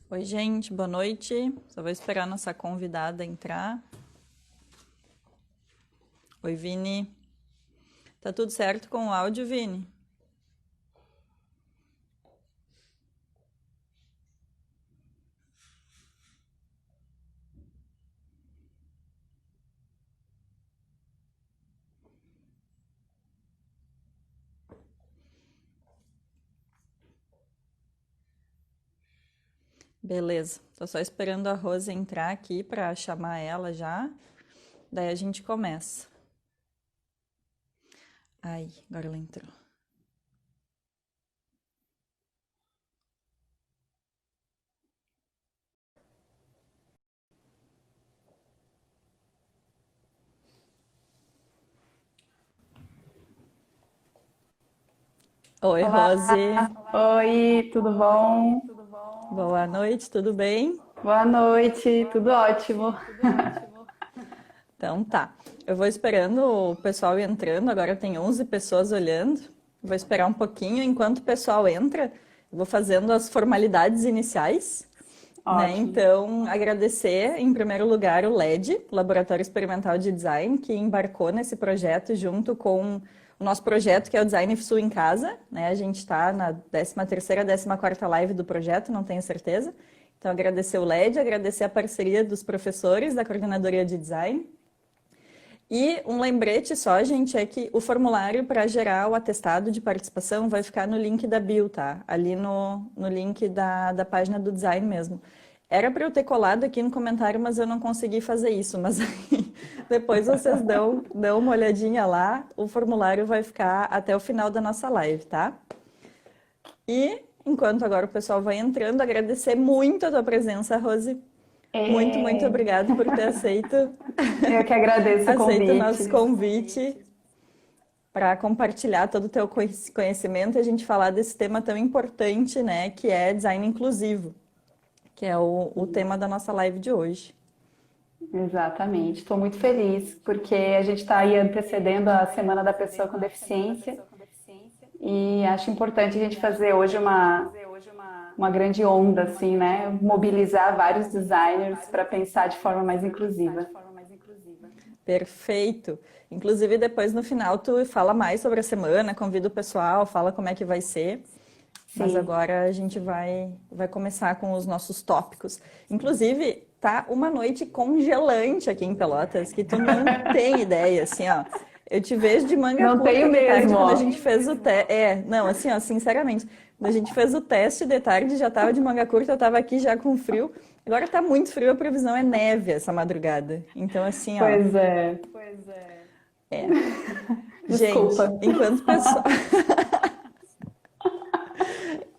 Oi, gente, boa noite. Só vou esperar nossa convidada entrar. Oi, Vini. Tá tudo certo com o áudio, Vini? Beleza. Tô só esperando a Rose entrar aqui para chamar ela já. Daí a gente começa. Ai, agora ela entrou. Oi, Olá, Rose. oi, tudo bom? Boa noite, tudo bem? Boa noite, tudo ótimo. Então tá. Eu vou esperando o pessoal ir entrando. Agora tem 11 pessoas olhando. Vou esperar um pouquinho enquanto o pessoal entra. Eu vou fazendo as formalidades iniciais. Né? Ótimo. Então, agradecer em primeiro lugar o LED, Laboratório Experimental de Design, que embarcou nesse projeto junto com o nosso projeto, que é o Design Sul em Casa. Né? A gente está na 13ª, 14ª live do projeto, não tenho certeza. Então, agradecer o LED, agradecer a parceria dos professores da Coordenadoria de Design. E um lembrete só, gente, é que o formulário para gerar o atestado de participação vai ficar no link da bio, tá? Ali no link da página do design mesmo. Era para eu ter colado aqui no comentário, mas eu não consegui fazer isso. Mas aí, depois vocês dão uma olhadinha lá, o formulário vai ficar até o final da nossa live, tá? E enquanto agora o pessoal vai entrando, agradecer muito a tua presença, Rose. Muito, muito É, obrigada por ter eu que agradeço o aceito o nosso convite. convite para compartilhar todo o teu conhecimento e a gente falar desse tema tão importante, né, que é design inclusivo, que é o tema da nossa live de hoje. Exatamente, estou muito feliz porque a gente está aí antecedendo a Semana da Pessoa com Deficiência e acho importante a gente fazer hoje uma grande onda, assim, né? Mobilizar vários designers para pensar de forma mais inclusiva. Perfeito. Inclusive, depois no final tu fala mais sobre a semana, convida o pessoal, fala como é que vai ser. Mas Sim. agora a gente vai começar com os nossos tópicos. Inclusive, tá uma noite congelante aqui em Pelotas, que tu não tem ideia, assim, ó. Eu te vejo de manga Não curta tenho de tarde mesmo, quando a ó. gente fez o teste. É, não, assim, ó, sinceramente, quando a gente fez o teste de tarde, já tava de manga curta, eu tava aqui já com frio. Agora tá muito frio, a previsão é neve essa madrugada. Então, assim, ó, Pois é. é. Desculpa. Gente,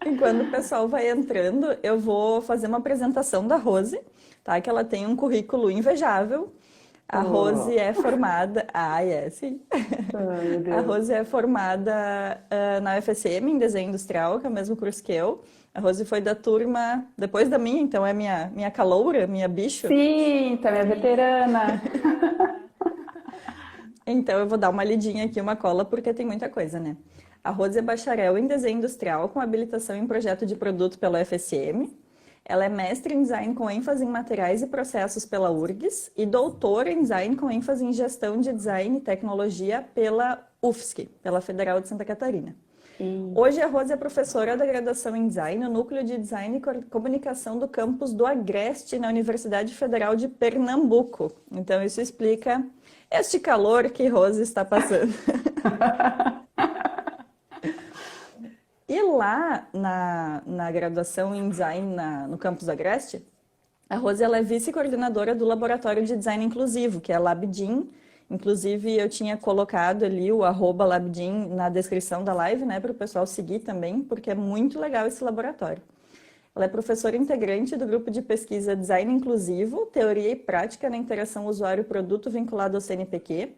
enquanto o pessoal vai entrando, eu vou fazer uma apresentação da Rose, tá? Que ela tem um currículo invejável. A Rose Oh, é formada. Ah, é, sim. oh, meu A Deus. Rose é formada na UFSM em desenho industrial, que é o mesmo curso que eu. A Rose foi da turma depois da minha, então é minha caloura, minha bicho. Sim, tá minha veterana. Então eu vou dar uma lidinha aqui, uma cola, porque tem muita coisa, né? A Rose é bacharel em desenho industrial com habilitação em projeto de produto pela UFSM. Ela é mestre em design com ênfase em materiais e processos pela URGS e doutora em design com ênfase em gestão de design e tecnologia pela UFSC, pela Federal de Santa Catarina. E Hoje a Rose é professora da graduação em design no Núcleo de Design e Comunicação do campus do Agreste, na Universidade Federal de Pernambuco. Então isso explica este calor que Rose está passando. E lá na graduação em design no campus do Agreste, a Rose ela é vice-coordenadora do Laboratório de Design Inclusivo, que é a LabDin. Inclusive, eu tinha colocado ali o @LabDin na descrição da live, né, para o pessoal seguir também, porque é muito legal esse laboratório. Ela é professora integrante do grupo de pesquisa Design Inclusivo, Teoria e Prática na Interação Usuário-Produto vinculado ao CNPq.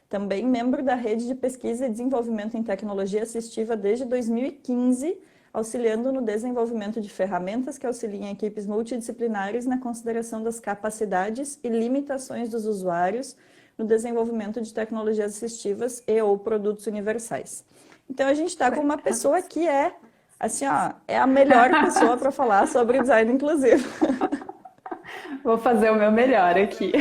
Também membro da Rede de Pesquisa e Desenvolvimento em Tecnologia Assistiva desde 2015, auxiliando no desenvolvimento de ferramentas que auxiliem equipes multidisciplinares na consideração das capacidades e limitações dos usuários no desenvolvimento de tecnologias assistivas e ou produtos universais. Então, a gente está com uma pessoa que é Assim, ó, é a melhor pessoa para falar sobre design inclusivo. Vou fazer o meu melhor aqui.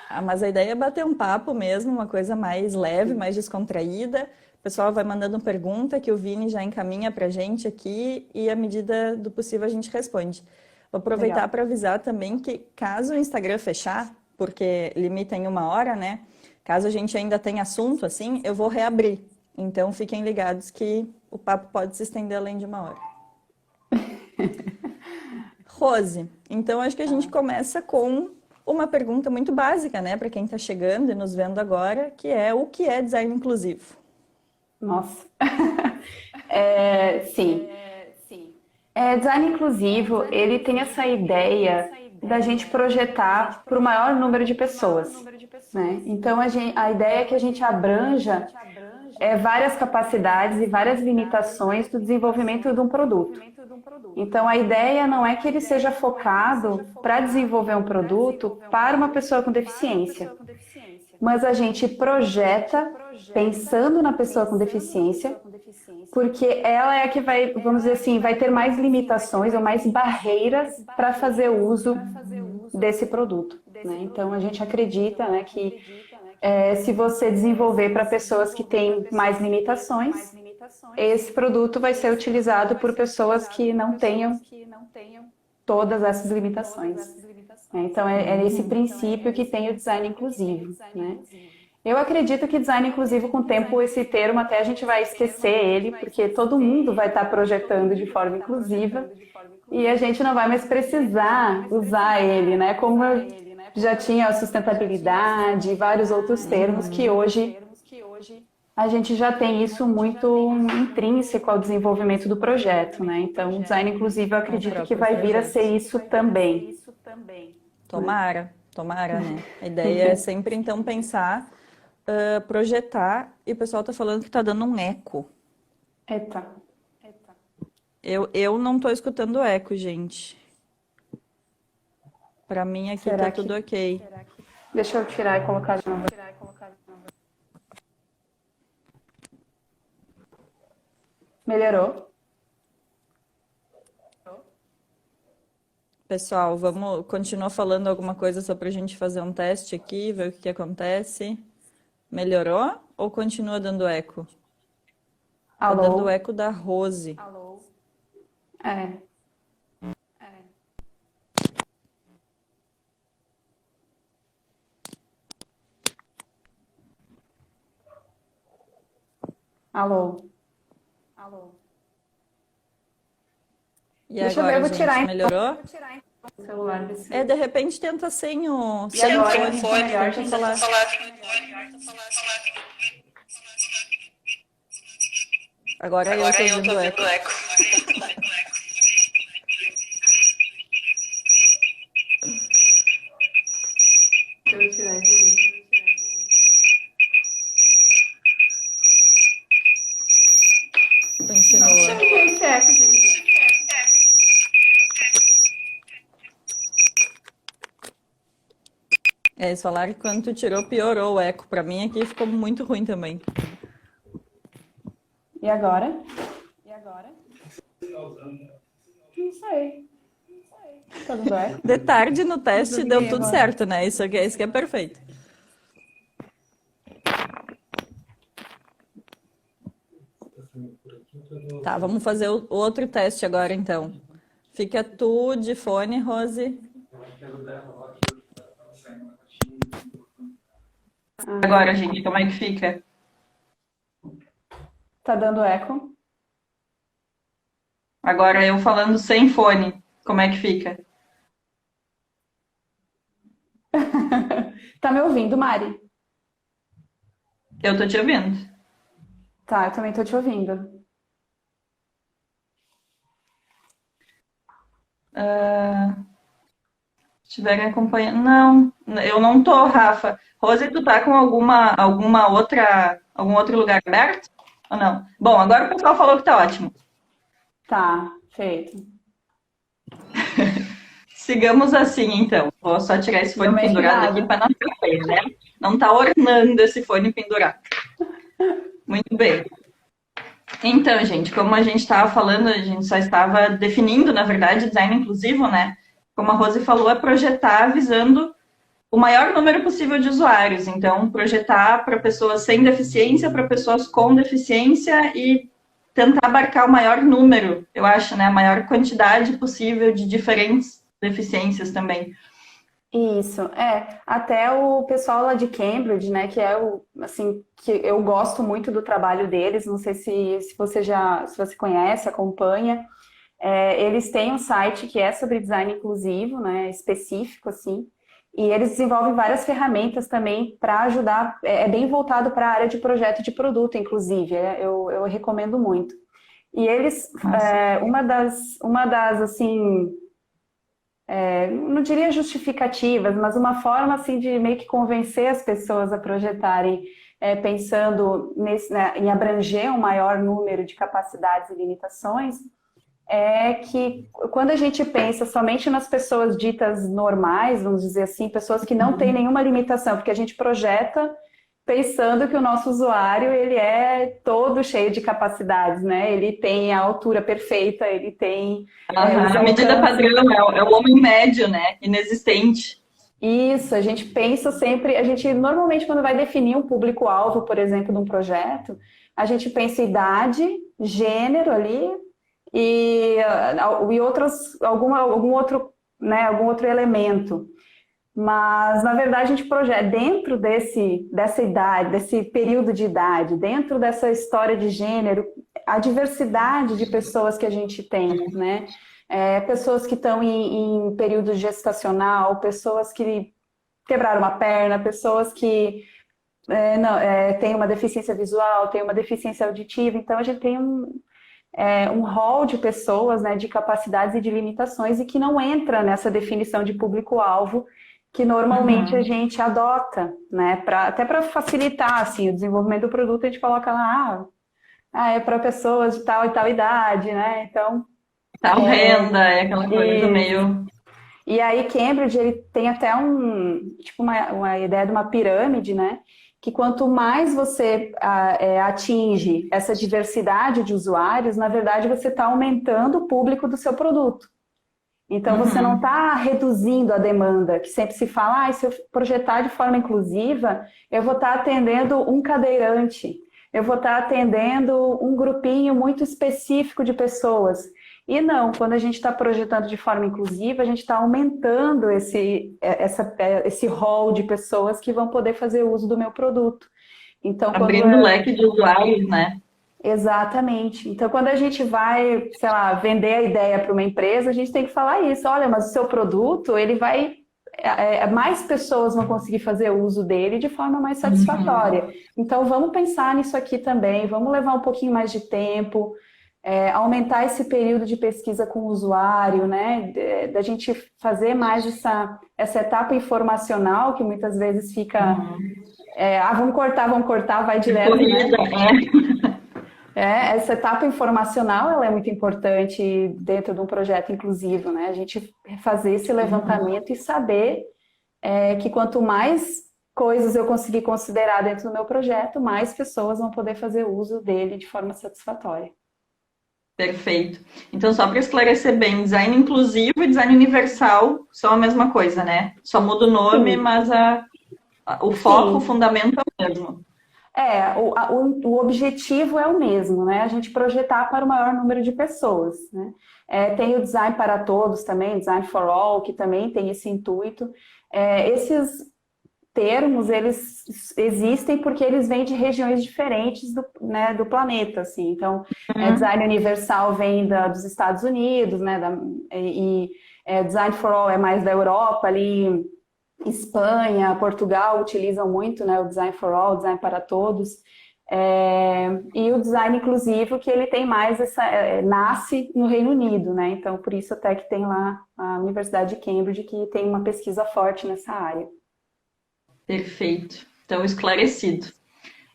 Ah, mas a ideia é bater um papo mesmo, uma coisa mais leve, mais descontraída. O pessoal vai mandando pergunta que o Vini já encaminha para a gente aqui e, à medida do possível, a gente responde. Vou aproveitar Legal. para avisar também que, caso o Instagram fechar, porque limita em 1 hora, né? Caso a gente ainda tenha assunto assim, eu vou reabrir. Então, fiquem ligados que o papo pode se estender além de 1 hora. Rose, então acho que a gente começa com uma pergunta muito básica, né, para quem está chegando e nos vendo agora, que é o que é design inclusivo? Nossa. Sim. Design inclusivo, ele tem essa ideia da gente projetar para o maior número de pessoas, né? Então, a ideia é que a gente abranja várias capacidades e várias limitações do desenvolvimento de um produto. Então, a ideia não é que ele seja focado para desenvolver um produto para uma pessoa com deficiência, mas a gente projeta pensando na pessoa com deficiência, porque ela é a que vai, vamos dizer assim, vai ter mais limitações ou mais barreiras para fazer uso desse produto, né? Então, a gente acredita, né, que se você desenvolver para pessoas que têm mais limitações, esse produto vai ser utilizado por pessoas que não tenham todas essas limitações. Então, é esse princípio que tem o design inclusivo, né? Eu acredito que design inclusivo, com o tempo, esse termo até a gente vai esquecer ele, porque todo mundo vai estar projetando de forma inclusiva e a gente não vai mais precisar usar ele, né? Como já tinha a sustentabilidade e vários outros termos que hoje a gente já tem isso muito intrínseco ao desenvolvimento do projeto, né? Então, o design inclusivo eu acredito que vai vir a ser isso também. Tomara, tomara, né? A ideia é sempre, então, pensar, projetar, e o pessoal está falando que está dando um eco. Eita. Eu não estou escutando eco, gente. Para mim aqui Será tá que... tudo ok. Deixa eu tirar e colocar de novo. Melhorou? Pessoal, vamos continuar falando alguma coisa só para a gente fazer um teste aqui, ver o que acontece. Melhorou ou continua dando eco? Tá dando Alô? eco da Rose. É. Alô? E Deixa eu ver, agora, eu vou gente, tirar melhorou? o celular desse. De repente tenta sem o E agora, fone, melhor, tenta falar. Agora eu tô ouvindo eco. Deixa eu tirar aqui. Continua. Esse eco, gente. Eles falaram que quando tu tirou, piorou o eco. Pra mim aqui ficou muito ruim também. E agora? Não sei. Tá dando eco? De tarde no teste deu Desliguei tudo agora. certo, né? Isso que é perfeito. Tá, vamos fazer o outro teste agora, então. Fica tu de fone, Rose. Agora, gente, como é que fica? Tá dando eco? Agora eu falando sem fone, como é que fica? Tá me ouvindo, Mari? Eu tô te ouvindo. Tá, eu também tô te ouvindo. Estiverem acompanhando. Não, eu não tô, Rafa. Rose, tu tá com algum outro lugar aberto? Ou não? Bom, agora o pessoal falou que tá ótimo. Tá, feito. Sigamos assim, então. Vou só tirar esse fone Deu uma pendurado espirrada. aqui para não ficar feio, né? Não tá ornando esse fone pendurado. Muito bem. Então, gente, como a gente estava falando, a gente só estava definindo, na verdade, design inclusivo, né? Como a Rose falou, é projetar visando o maior número possível de usuários. Então, projetar para pessoas sem deficiência, para pessoas com deficiência e tentar abarcar o maior número, eu acho, né? A maior quantidade possível de diferentes deficiências também. Isso, até o pessoal lá de Cambridge, né, que é assim, que eu gosto muito do trabalho deles, não sei se você se você conhece, acompanha, eles têm um site que é sobre design inclusivo, né, específico, assim, e eles desenvolvem várias ferramentas também para ajudar, é bem voltado para a área de projeto de produto, inclusive, eu recomendo muito. E eles, Nossa. uma das, assim, não diria justificativas, mas uma forma assim de meio que convencer as pessoas a projetarem, pensando né, em abranger um maior número de capacidades e limitações, é que quando a gente pensa somente nas pessoas ditas normais, vamos dizer assim, pessoas que não têm nenhuma limitação, porque a gente projeta pensando que o nosso usuário ele é todo cheio de capacidades, né? Ele tem a altura perfeita, ele tem os A medida alcances. padrão é o homem médio, né? Inexistente. Isso, a gente pensa sempre, a gente normalmente quando vai definir um público-alvo, por exemplo, de um projeto, a gente pensa em idade, gênero ali e outros, algum outro, né, algum outro elemento. Mas, na verdade, a gente projeta dentro dessa idade, desse período de idade, dentro dessa história de gênero, a diversidade de pessoas que a gente tem, né? Pessoas que estão em período gestacional, pessoas que quebraram uma perna, pessoas que têm uma deficiência visual, têm uma deficiência auditiva. Então, a gente tem um rol de pessoas, né, de capacidades e de limitações e que não entra nessa definição de público-alvo que normalmente a Uhum. gente adota, né, até para facilitar assim, o desenvolvimento do produto, a gente coloca lá, é para pessoas de tal e tal idade, né? Então, Tal renda, é aquela coisa e, meio. e aí Cambridge ele tem até tipo uma ideia de uma pirâmide, né? Que quanto mais você atinge essa diversidade de usuários, na verdade você está aumentando o público do seu produto. Então, você não Uhum. está reduzindo a demanda, que sempre se fala, se eu projetar de forma inclusiva, eu vou estar atendendo um cadeirante, eu vou estar atendendo um grupinho muito específico de pessoas. E não, quando a gente está projetando de forma inclusiva, a gente está aumentando esse rol de pessoas que vão poder fazer uso do meu produto. Então, quando Abrindo o leque de usuários, né? Exatamente. Então, quando a gente vai, sei lá, vender a ideia para uma empresa, a gente tem que falar isso. Olha, mas o seu produto, ele vai. Mais pessoas vão conseguir fazer uso dele de forma mais Uhum. satisfatória. Então, vamos pensar nisso aqui também, vamos levar um pouquinho mais de tempo, aumentar esse período de pesquisa com o usuário, né? Da gente fazer mais essa etapa informacional que muitas vezes fica. Uhum. Vamos cortar, vai direto, né? Corrida, é. Essa etapa informacional ela é muito importante dentro de um projeto inclusivo, né? A gente fazer esse levantamento e saber que quanto mais coisas eu conseguir considerar dentro do meu projeto, mais pessoas vão poder fazer uso dele de forma satisfatória. Perfeito. Então, só para esclarecer bem, design inclusivo e design universal são a mesma coisa, né? Só muda o nome, Sim, mas o foco, o sim. fundamento é o mesmo. O objetivo é o mesmo, né? A gente projetar para o maior número de pessoas, né? Tem o design para todos também, design for all, que também tem esse intuito. Esses termos, eles existem porque eles vêm de regiões diferentes né, do planeta, assim. Então, Uhum. design universal vem dos Estados Unidos, né? Design for all é mais da Europa, ali Espanha, Portugal utilizam muito, né, o Design for All, Design para Todos, e o design inclusivo que ele tem mais nasce no Reino Unido, né? Então por isso até que tem lá a Universidade de Cambridge que tem uma pesquisa forte nessa área. Perfeito. Então, esclarecido.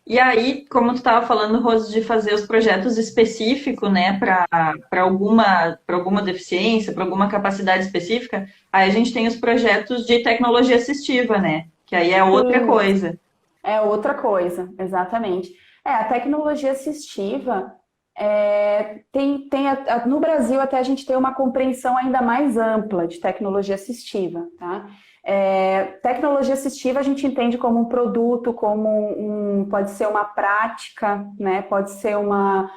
E aí, como tu estava falando, Rose, de fazer os projetos específicos, né, para alguma deficiência, para alguma capacidade específica, aí a gente tem os projetos de tecnologia assistiva, né, que aí é outra Sim, coisa. é outra coisa, exatamente. A tecnologia assistiva, No Brasil, até a gente tem uma compreensão ainda mais ampla de tecnologia assistiva, tá? Tecnologia assistiva a gente entende como um produto, pode ser uma prática, né? Pode ser uma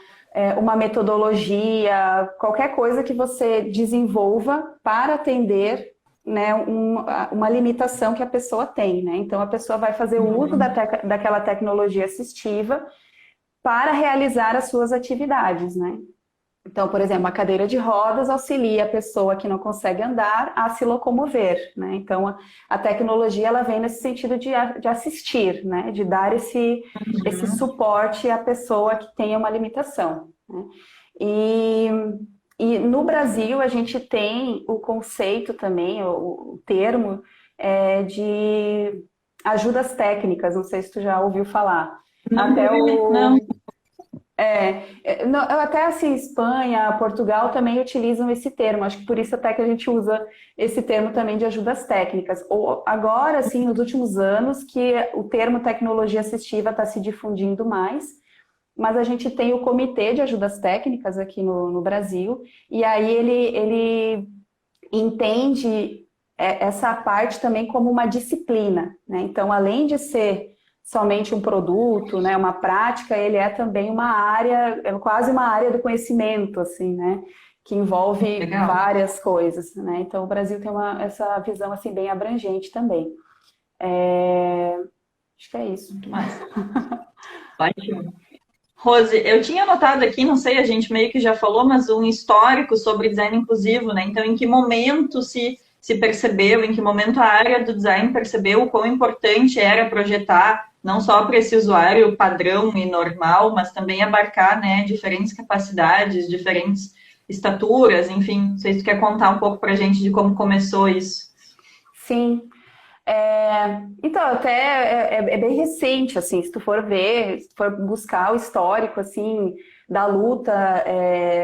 metodologia, qualquer coisa que você desenvolva para atender, né, uma limitação que a pessoa tem, né? Então a pessoa vai fazer o uso daquela tecnologia assistiva para realizar as suas atividades, né? Então, por exemplo, a cadeira de rodas auxilia a pessoa que não consegue andar a se locomover, né? Então, a tecnologia ela vem nesse sentido de assistir, né? De dar esse suporte à pessoa que tenha uma limitação, né? E no Brasil a gente tem o conceito também, o termo de ajudas técnicas, não sei se tu já ouviu falar. Não, Até não. até assim, Espanha, Portugal também utilizam esse termo. Acho que por isso até que a gente usa esse termo também de ajudas técnicas. Ou agora, assim, nos últimos anos, que o termo tecnologia assistiva está se difundindo mais, mas a gente tem o Comitê de Ajudas Técnicas aqui no Brasil, e aí ele entende essa parte também como uma disciplina, né? Então, além de ser somente um produto, né, uma prática, ele é também uma área, quase uma área do conhecimento, assim, né, que envolve Legal. várias coisas, né? Então o Brasil tem essa visão assim bem abrangente também. Acho que é isso. Mas, ótimo. Rose, eu tinha anotado aqui, não sei, a gente meio que já falou, mas um histórico sobre design inclusivo, né? Então, em que momento se percebeu, em que momento a área do design percebeu o quão importante era projetar não só para esse usuário padrão e normal, mas também abarcar, né, diferentes capacidades, diferentes estaturas, enfim, não sei se tu quer contar um pouco para a gente de como começou isso. Sim. Então, até é bem recente, assim, se tu for ver, se tu for buscar o histórico, assim, da luta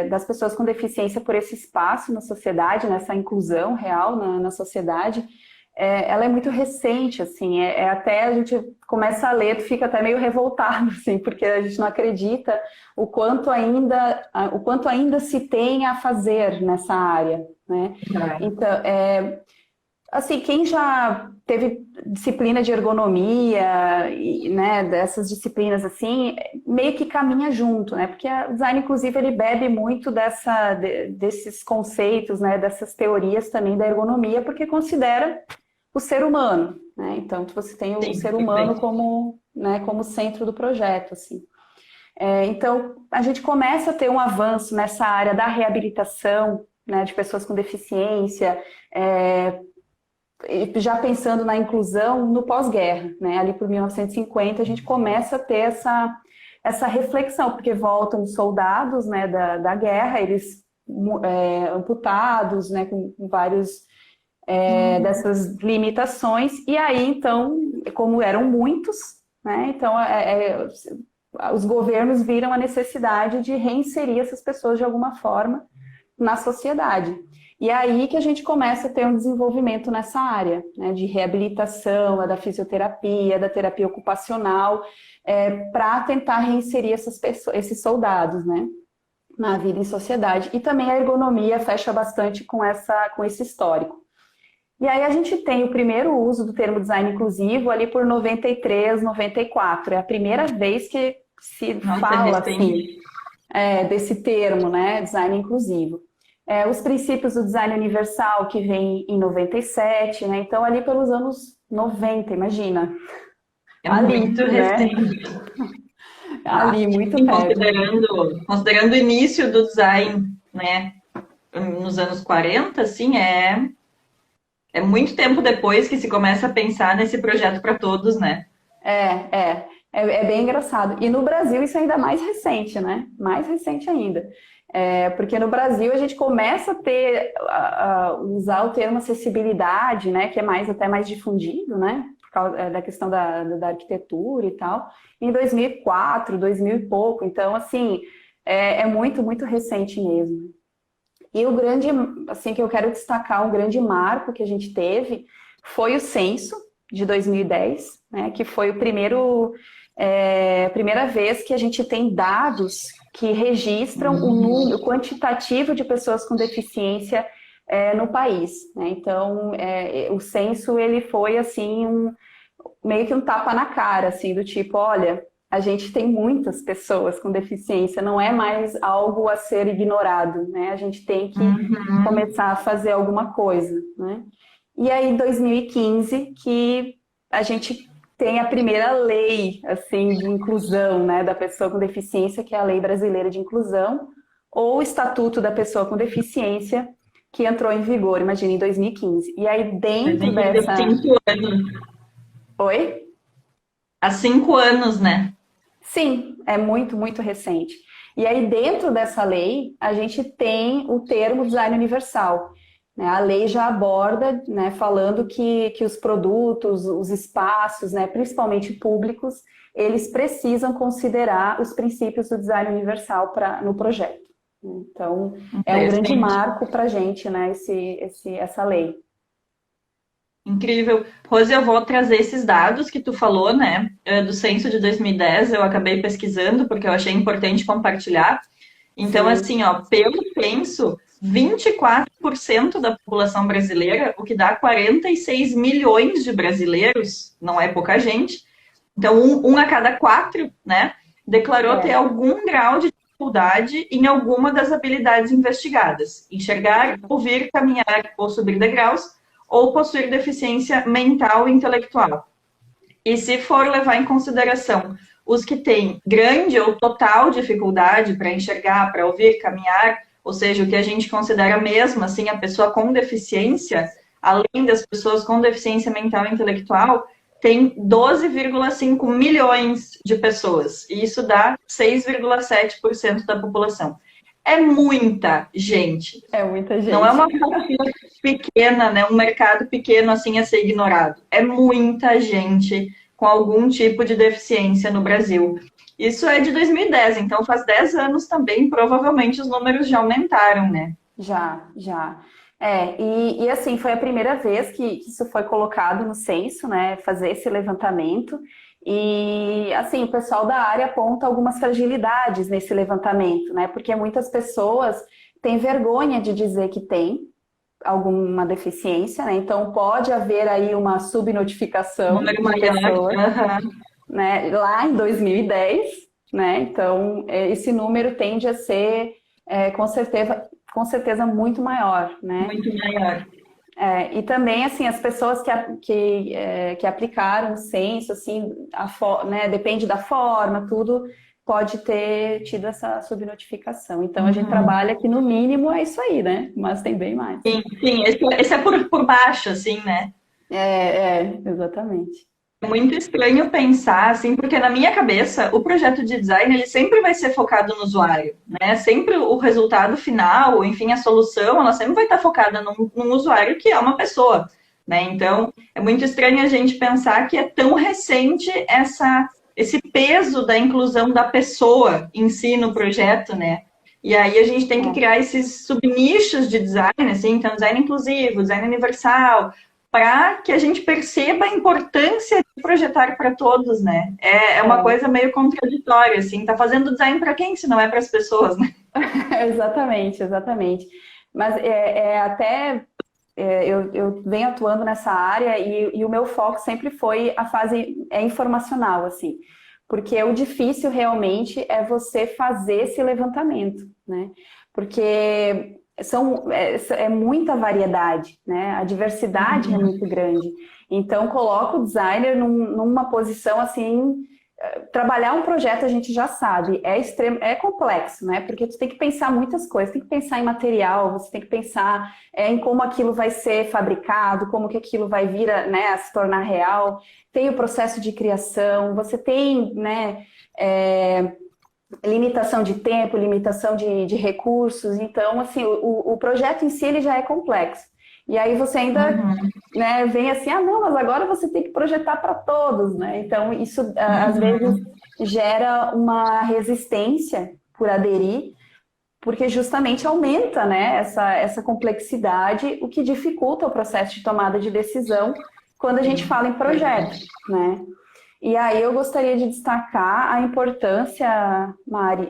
das pessoas com deficiência por esse espaço na sociedade, nessa inclusão real na sociedade, ela é muito recente, assim, até a gente começa a ler, tu fica até meio revoltado, assim, porque a gente não acredita o quanto ainda se tem a fazer nessa área, né? Então, assim, quem já teve disciplina de ergonomia, né, dessas disciplinas assim, meio que caminha junto, né? Porque o design inclusive ele bebe muito desses conceitos, né, dessas teorias também da ergonomia, porque considera o ser humano, né? Então você tem o Sim, ser humano perfeito. como centro do projeto, assim. Então a gente começa a ter um avanço nessa área da reabilitação, né, de pessoas com deficiência, já pensando na inclusão no pós-guerra, né? Ali por 1950 a gente começa a ter essa reflexão, porque voltam os soldados, né, da guerra, eles amputados, né, com vários dessas limitações, e aí então, como eram muitos, né, então os governos viram a necessidade de reinserir essas pessoas de alguma forma na sociedade. E aí que a gente começa a ter um desenvolvimento nessa área, né, de reabilitação, da fisioterapia, da terapia ocupacional, para tentar reinserir esses soldados, né, na vida em sociedade. E também a ergonomia fecha bastante com esse histórico. E aí a gente tem o primeiro uso do termo design inclusivo ali por 93, 94. É a primeira vez que se fala assim, desse termo, né, design inclusivo. Os princípios do design universal, que vem em 97, né? Então, ali pelos anos 90, imagina. É Ali, muito né? recente. Ali, muito Sim, perto. considerando o início do design, né, nos anos 40, assim, é muito tempo depois que se começa a pensar nesse projeto para todos, né? É bem engraçado. E no Brasil isso é ainda mais recente, né? Mais recente ainda. Porque no Brasil a gente começa a ter, usar o termo acessibilidade, né? Que é até mais difundido, né? Por causa da questão da arquitetura e tal. Em 2004, 2000 e pouco. Então, assim, é muito, muito recente mesmo. E o grande, assim, que eu quero destacar, um grande marco que a gente teve foi o censo de 2010, né, que foi o primeiro é a primeira vez que a gente tem dados que registram o número quantitativo de pessoas com deficiência no país, né? Então, o censo, ele foi, assim, meio que um tapa na cara, assim, do tipo, olha, a gente tem muitas pessoas com deficiência, não é mais algo a ser ignorado, né? A gente tem que começar a fazer alguma coisa, né? E aí, em 2015, que a gente tem a primeira lei, assim, de inclusão, né, da pessoa com deficiência, que é a Lei Brasileira de Inclusão, ou o Estatuto da Pessoa com Deficiência, que entrou em vigor, imagina, em 2015. E aí, dentro dessa... 5 anos. Oi? Há 5 anos, né? Sim, é muito, muito recente. E aí, dentro dessa lei, a gente tem o termo design universal. Né? A lei já aborda, né, falando que os produtos, os espaços, né, principalmente públicos, eles precisam considerar os princípios do design universal no projeto. Então, é um grande marco para a gente, né, essa lei. Incrível. Rose, eu vou trazer esses dados que tu falou, né, do censo de 2010, eu acabei pesquisando porque eu achei importante compartilhar. Então, Sim. assim, ó, pelo censo, 24% da população brasileira, o que dá 46 milhões de brasileiros, não é pouca gente. Então, um a cada 4, né, declarou ter algum grau de dificuldade em alguma das habilidades investigadas. Enxergar, ouvir, caminhar ou subir degraus, ou possuir deficiência mental e intelectual. E se for levar em consideração os que têm grande ou total dificuldade para enxergar, para ouvir, caminhar, ou seja, o que a gente considera mesmo assim a pessoa com deficiência, além das pessoas com deficiência mental e intelectual, tem 12,5 milhões de pessoas. E isso dá 6,7% da população. É muita gente. É muita gente. Não é uma fatia pequena, né? Um mercado pequeno assim a ser ignorado. É muita gente com algum tipo de deficiência no Brasil. Isso é de 2010, então faz 10 anos também, provavelmente os números já aumentaram, né? Já. E assim, foi a primeira vez que isso foi colocado no censo, né? Fazer esse levantamento. E, assim, o pessoal da área aponta algumas fragilidades nesse levantamento, né? Porque muitas pessoas têm vergonha de dizer que tem alguma deficiência, né? Então, pode haver aí uma subnotificação de pessoas, né? Lá em 2010, né? Então, esse número tende a ser, com certeza, muito maior, né? Muito maior. E também, assim, as pessoas que aplicaram o censo, assim, né, depende da forma, tudo pode ter tido essa subnotificação. Então, a gente trabalha que, no mínimo, é isso aí, né? Mas tem bem mais. Sim, esse é por baixo, assim, né? Exatamente. É muito estranho pensar, assim, porque na minha cabeça, o projeto de design, ele sempre vai ser focado no usuário, né? Sempre o resultado final, enfim, a solução, ela sempre vai estar focada num usuário que é uma pessoa, né? Então, é muito estranho a gente pensar que é tão recente esse peso da inclusão da pessoa em si no projeto, né? E aí a gente tem que criar esses subnichos de design, assim, então design inclusivo, design universal, para que a gente perceba a importância de projetar para todos, né? É uma coisa meio contraditória, assim, tá fazendo design para quem, se não é para as pessoas, né? Exatamente. Mas eu venho atuando nessa área e o meu foco sempre foi a fase informacional, assim, porque o difícil realmente é você fazer esse levantamento, né? Porque é muita variedade, né? A diversidade é muito grande. Então, coloca o designer numa posição assim. Trabalhar um projeto a gente já sabe, é complexo, né? Porque tu tem que pensar muitas coisas, tem que pensar em material, você tem que pensar em como aquilo vai ser fabricado, como que aquilo vai vir a se tornar real, tem o processo de criação, você tem, né, limitação de tempo, limitação de recursos, então, assim, o projeto em si ele já é complexo. E aí você ainda né, vem assim, não, mas agora você tem que projetar para todos, né? Então, isso às vezes gera uma resistência por aderir, porque justamente aumenta, né, essa complexidade, o que dificulta o processo de tomada de decisão quando a gente fala em projeto, né? E aí eu gostaria de destacar a importância, Mari,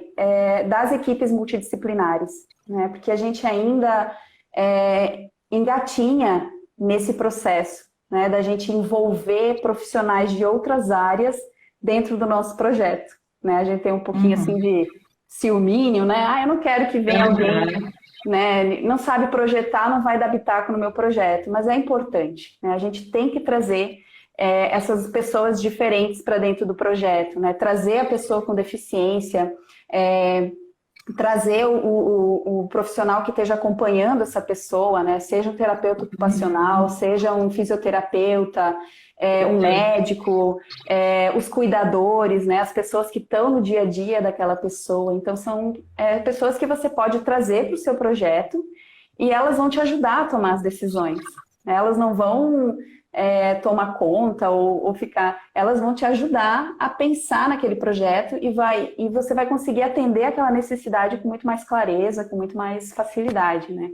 das equipes multidisciplinares, né? Porque a gente ainda engatinha nesse processo, né? Da gente envolver profissionais de outras áreas dentro do nosso projeto, né? A gente tem um pouquinho assim Uhum. de ciúminho, né? Ah, eu não quero que venha alguém, Uhum. né, não sabe projetar, não vai dar pitaco no meu projeto, mas é importante, né? A gente tem que trazer essas pessoas diferentes para dentro do projeto, né? Trazer a pessoa com deficiência, é, trazer o profissional que esteja acompanhando essa pessoa, né? Seja um terapeuta ocupacional, seja um fisioterapeuta, um Perfeito. médico, os cuidadores, né? As pessoas que estão no dia a dia daquela pessoa. Então, são pessoas que você pode trazer para o seu projeto e elas vão te ajudar a tomar as decisões. Elas não vão tomar conta ou ficar. Elas vão te ajudar a pensar naquele projeto e você vai conseguir atender aquela necessidade com muito mais clareza, com muito mais facilidade, né?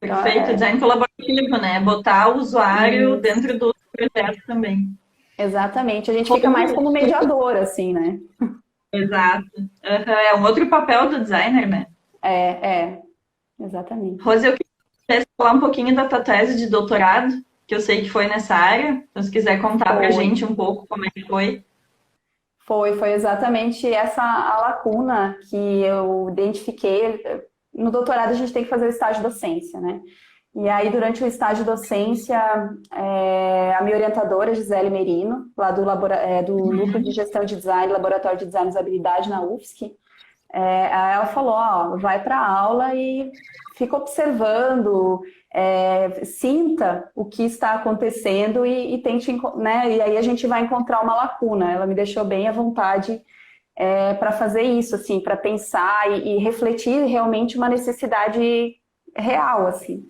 Então, Perfeito. Design colaborativo, né? Botar o usuário isso, dentro do projeto também. exatamente. A gente fica mais Rose, como mediador, assim, né? exato. Aham, é um outro papel do designer, né? É, exatamente. Rose, eu queria falar um pouquinho da tua tese de doutorado, que eu sei que foi nessa área. Então, se quiser contar pra Foi. gente um pouco como é que foi. Foi exatamente essa a lacuna que eu identifiquei. No doutorado a gente tem que fazer o estágio docência, né? E aí, durante o estágio docência, a minha orientadora, Gisele Merino, lá do Núcleo de Gestão de Design, Laboratório de Design e Usabilidade na UFSC, ela falou, ó, vai para a aula e fica observando, sinta o que está acontecendo e tente, né? E aí a gente vai encontrar uma lacuna. Ela me deixou bem à vontade para fazer isso, assim, para pensar e refletir realmente uma necessidade real, assim.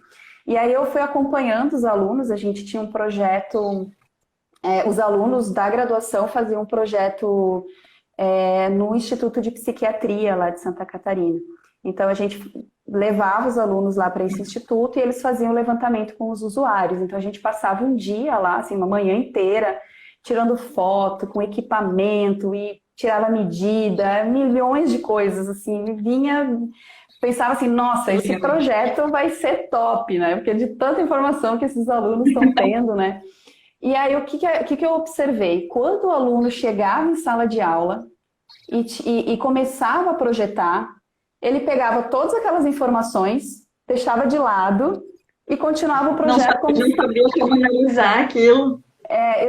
E aí eu fui acompanhando os alunos, a gente tinha um projeto, os alunos da graduação faziam um projeto no Instituto de Psiquiatria lá de Santa Catarina. Então a gente levava os alunos lá para esse instituto e eles faziam o levantamento com os usuários. Então a gente passava um dia lá, assim, uma manhã inteira, tirando foto, com equipamento e tirava medida, milhões de coisas, assim, vinha, pensava assim, nossa, Que esse legal. projeto vai ser top, né? Porque de tanta informação que esses alunos estão tendo, né? E aí, o que eu observei? Quando o aluno chegava em sala de aula e começava a projetar, ele pegava todas aquelas informações, deixava de lado e continuava o Não projeto sabia, como não se... sabia como analisar aquilo.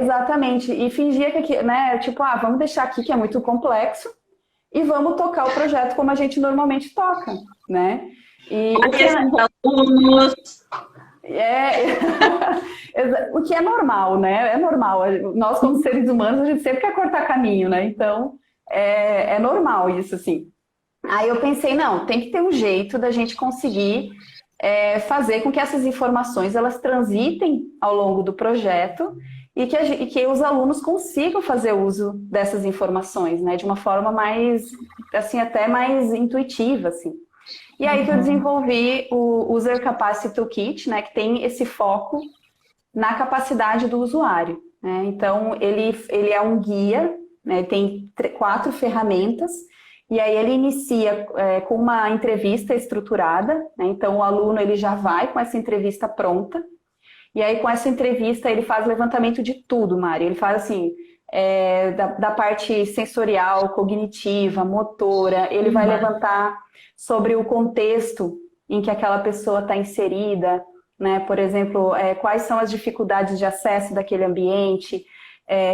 Exatamente, e fingia que, né, tipo, vamos deixar aqui que é muito complexo e vamos tocar o projeto como a gente normalmente toca, né? E o Olha que esses é, alunos. é, o que é normal, né? É normal. Nós, como seres humanos, a gente sempre quer cortar caminho, né? Então, é normal isso, assim. Aí eu pensei, não, tem que ter um jeito da gente conseguir fazer com que essas informações elas transitem ao longo do projeto e que os alunos consigam fazer uso dessas informações, né? De uma forma mais, assim, até mais intuitiva, assim. E aí que eu desenvolvi o User Capacity Toolkit, né, que tem esse foco na capacidade do usuário, né? Então, ele é um guia, né, tem 4 ferramentas, e aí ele inicia com uma entrevista estruturada, né? Então, o aluno ele já vai com essa entrevista pronta, e aí com essa entrevista ele faz levantamento de tudo, Mari. Ele faz assim, da parte sensorial, cognitiva, motora, ele vai levantar sobre o contexto em que aquela pessoa está inserida, né? Por exemplo, quais são as dificuldades de acesso daquele ambiente,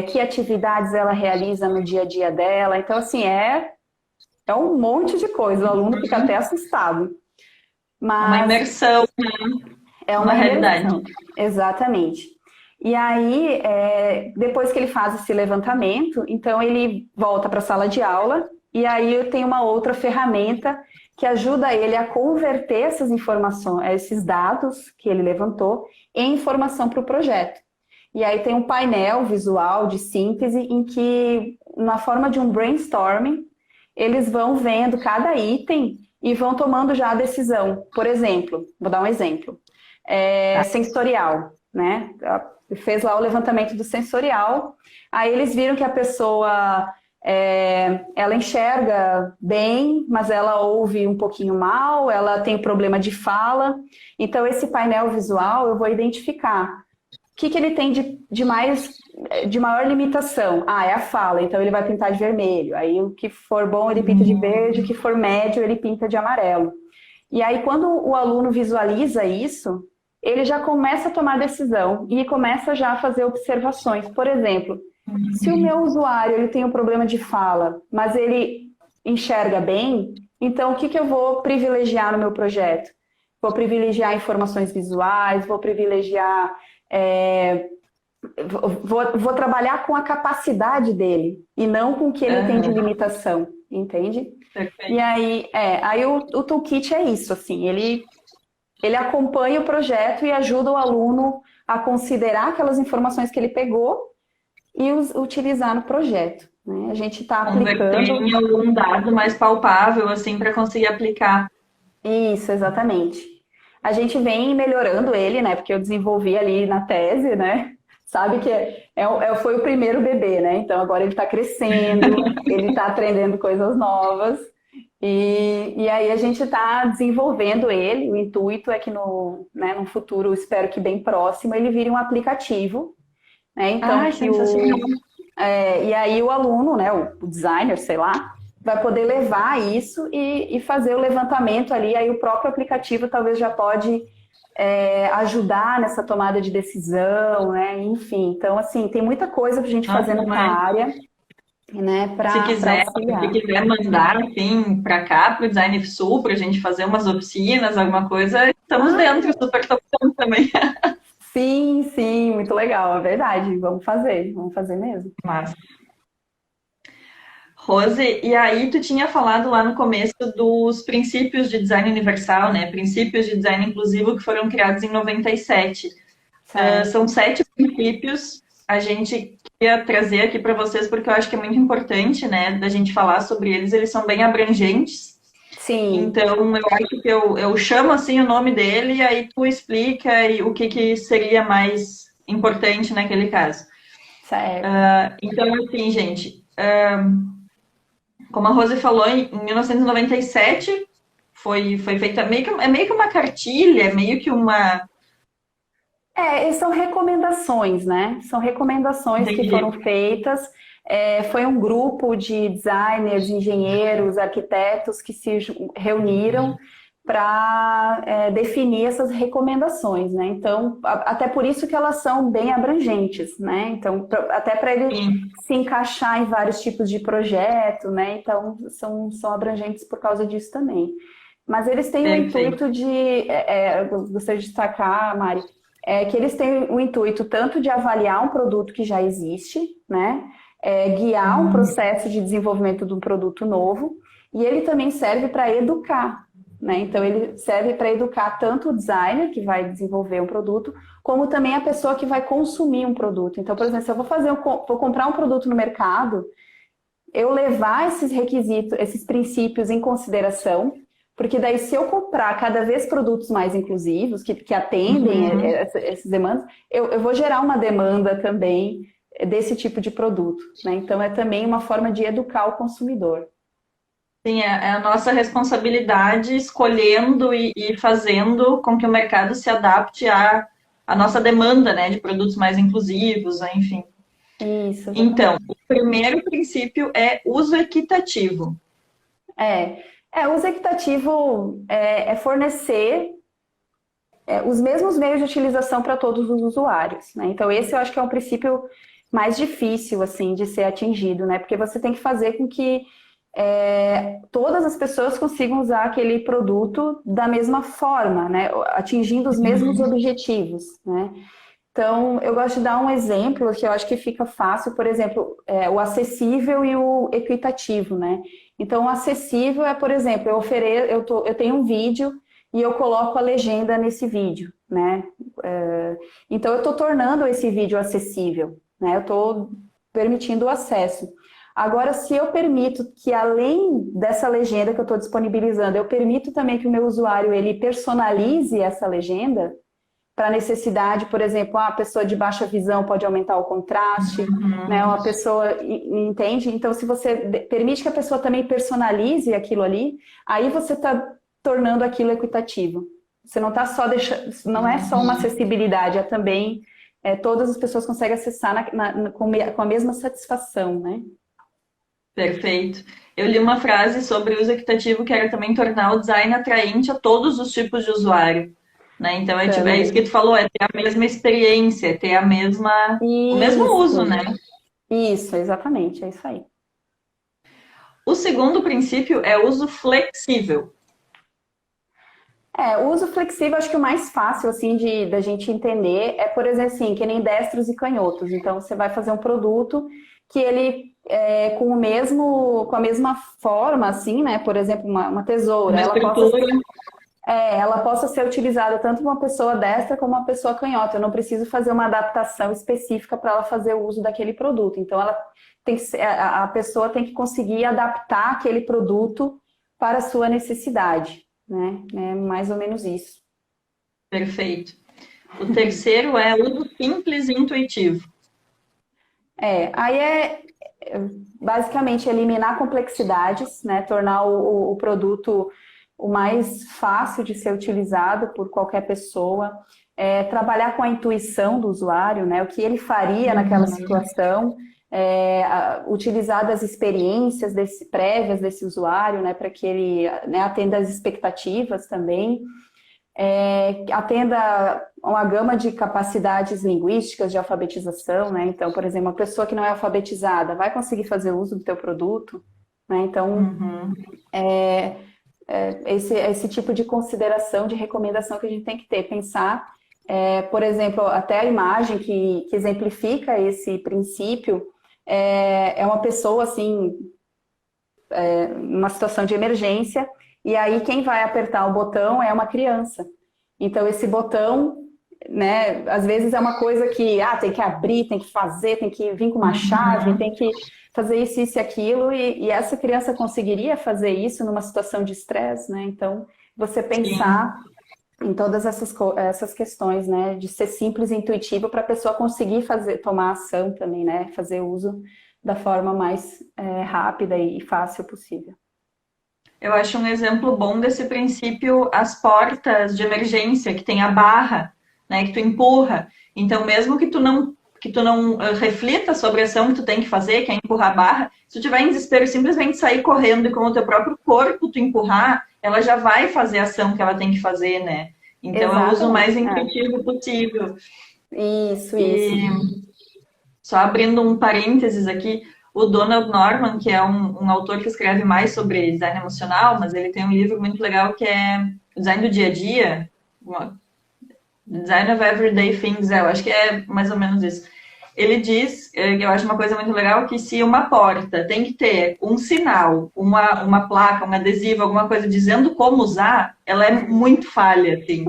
que atividades ela realiza no dia a dia dela. Então, assim, é um monte de coisa, o aluno fica até assustado. Uma Mas imersão é na uma realidade. imersão, exatamente. E aí, depois que ele faz esse levantamento, então ele volta para a sala de aula, e aí eu tenho uma outra ferramenta que ajuda ele a converter essas informações, esses dados que ele levantou, em informação para o projeto. E aí tem um painel visual de síntese em que, na forma de um brainstorming, eles vão vendo cada item e vão tomando já a decisão. Por exemplo, vou dar um exemplo. Tá. Sensorial. né? Fez lá o levantamento do sensorial, aí eles viram que a pessoa ela enxerga bem, mas ela ouve um pouquinho mal, ela tem problema de fala. Então, esse painel visual eu vou identificar o que ele tem de maior limitação. É a fala, então ele vai pintar de vermelho. Aí o que for bom ele pinta de verde, o que for médio ele pinta de amarelo. E aí quando o aluno visualiza isso, ele já começa a tomar decisão e começa já a fazer observações. Por exemplo, se o meu usuário ele tem um problema de fala, mas ele enxerga bem, então o que eu vou privilegiar no meu projeto? Vou privilegiar informações visuais, vou privilegiar... vou trabalhar com a capacidade dele e não com o que ele tem de limitação, entende? Perfeito. E aí o toolkit é isso, assim, ele acompanha o projeto e ajuda o aluno a considerar aquelas informações que ele pegou e utilizar no projeto, né? A gente está aplicando... Converter em algum dado mais palpável, assim, para conseguir aplicar. Isso, exatamente. A gente vem melhorando ele, né? Porque eu desenvolvi ali na tese, né? Sabe que foi o primeiro bebê, né? Então agora ele está crescendo, ele está aprendendo coisas novas. E aí a gente está desenvolvendo ele. O intuito é que no futuro, espero que bem próximo, ele vire um aplicativo, né? Então, sensacional. e aí o aluno, né, o designer, sei lá, vai poder levar isso e fazer o levantamento ali. Aí o próprio aplicativo talvez já pode ajudar nessa tomada de decisão, né? Enfim, então assim, tem muita coisa pra gente fazer nessa área, né? Se quiser mandar, enfim, para cá, para o Design IFSU, para a gente fazer umas oficinas, alguma coisa, estamos dentro, super topando também. Sim, muito legal, é verdade. Vamos fazer mesmo. Massa. Rose, e aí tu tinha falado lá no começo dos princípios de design universal, né? Princípios de design inclusivo que foram criados em 97. São 7 princípios. A gente queria trazer aqui para vocês porque eu acho que é muito importante, né? Da gente falar sobre eles. Eles são bem abrangentes. Sim. Então, eu acho que eu chamo assim o nome dele e aí tu explica o que seria mais importante naquele caso. Certo. Então, assim, gente... Como a Rose falou, em 1997 foi feita meio que uma cartilha, meio que uma... São recomendações, né? São recomendações que foram feitas. Foi um grupo de designers, engenheiros, arquitetos que se reuniram para definir essas recomendações, né? Então, até por isso que elas são bem abrangentes, né? Então, até para ele se encaixar em vários tipos de projeto, né? Então, são abrangentes por causa disso também. Mas eles têm o intuito de... eu gostaria de destacar, Mari, que eles têm o intuito tanto de avaliar um produto que já existe, né? Guiar um processo de desenvolvimento de um produto novo, e ele também serve para educar, né? Então, ele serve para educar tanto o designer, que vai desenvolver um produto, como também a pessoa que vai consumir um produto. Então, por exemplo, se eu vou comprar um produto no mercado, eu levar esses requisitos, esses princípios em consideração, porque daí se eu comprar cada vez produtos mais inclusivos, que atendem essas demandas, eu vou gerar uma demanda também desse tipo de produto, né? Então, é também uma forma de educar o consumidor. Sim, é a nossa responsabilidade escolhendo e fazendo com que o mercado se adapte à nossa demanda, né, de produtos mais inclusivos, enfim. Isso. Então, o primeiro princípio é uso equitativo. Uso equitativo é fornecer os mesmos meios de utilização para todos os usuários, né? Então, esse eu acho que é um princípio mais difícil, assim, de ser atingido, né? Porque você tem que fazer com que todas as pessoas consigam usar aquele produto da mesma forma, né? Atingindo os mesmos objetivos, né? Então, eu gosto de dar um exemplo que eu acho que fica fácil, por exemplo, o acessível e o equitativo, né? Então, o acessível é, por exemplo, eu tenho um vídeo e eu coloco a legenda nesse vídeo, né? Então, eu estou tornando esse vídeo acessível, né? Eu estou permitindo o acesso. Agora, se eu permito que, além dessa legenda que eu estou disponibilizando, eu permito também que o meu usuário ele personalize essa legenda, para necessidade, por exemplo, a pessoa de baixa visão pode aumentar o contraste, né? Uma pessoa entende? Então, se você permite que a pessoa também personalize aquilo ali, aí você está tornando aquilo equitativo. Você não está só deixando, não é só uma acessibilidade, é também todas as pessoas conseguem acessar com a mesma satisfação, né? Perfeito. Eu li uma frase sobre o uso equitativo que era também tornar o design atraente a todos os tipos de usuário, né? Então é isso que tu falou, é ter a mesma experiência, ter o mesmo uso, né? Isso, exatamente, é isso aí. O segundo princípio é uso flexível. O uso flexível, acho que o mais fácil, assim, da gente entender é, por exemplo, assim, que nem destros e canhotos. Então, você vai fazer um produto que ele, com a mesma forma, assim, né? Por exemplo, uma tesoura, ela possa ser utilizada tanto por uma pessoa destra como uma pessoa canhota. Eu não preciso fazer uma adaptação específica para ela fazer o uso daquele produto. Então, ela tem que a pessoa tem que conseguir adaptar aquele produto para a sua necessidade, né? É mais ou menos isso. Perfeito. O terceiro é uso simples e intuitivo. Aí basicamente eliminar complexidades, né? Tornar o produto o mais fácil de ser utilizado por qualquer pessoa, trabalhar com a intuição do usuário, né? O que ele faria naquela situação, utilizar das experiências prévias desse usuário, né? Para que ele, né, atenda às expectativas também. Atenda a uma gama de capacidades linguísticas de alfabetização, né? Então, por exemplo, uma pessoa que não é alfabetizada vai conseguir fazer uso do teu produto, né? Então, esse tipo de consideração, de recomendação que a gente tem que ter, pensar, por exemplo, até a imagem que exemplifica esse princípio é uma pessoa, assim, numa situação de emergência, e aí quem vai apertar o botão é uma criança. Então esse botão, né, às vezes é uma coisa que tem que abrir, tem que fazer, tem que vir com uma chave, tem que fazer isso e aquilo, e essa criança conseguiria fazer isso numa situação de estresse, né? Então você pensar em todas essas questões, né, de ser simples e intuitivo para a pessoa conseguir tomar ação também, né, fazer uso da forma mais rápida e fácil possível. Eu acho um exemplo bom desse princípio as portas de emergência, que tem a barra, né, que tu empurra. Então, mesmo que tu não reflita sobre a ação que tu tem que fazer, que é empurrar a barra, se tu tiver em desespero simplesmente sair correndo e com o teu próprio corpo tu empurrar, ela já vai fazer a ação que ela tem que fazer, né? Então, é o uso mais intuitivo possível. Isso. Só abrindo um parênteses aqui, o Donald Norman, que é um autor que escreve mais sobre design emocional, mas ele tem um livro muito legal que é Design do Dia a Dia, Design of Everyday Things, eu acho que é mais ou menos isso. Ele diz, eu acho uma coisa muito legal, que se uma porta tem que ter um sinal, uma placa, um adesivo, alguma coisa dizendo como usar, ela é muito falha, assim,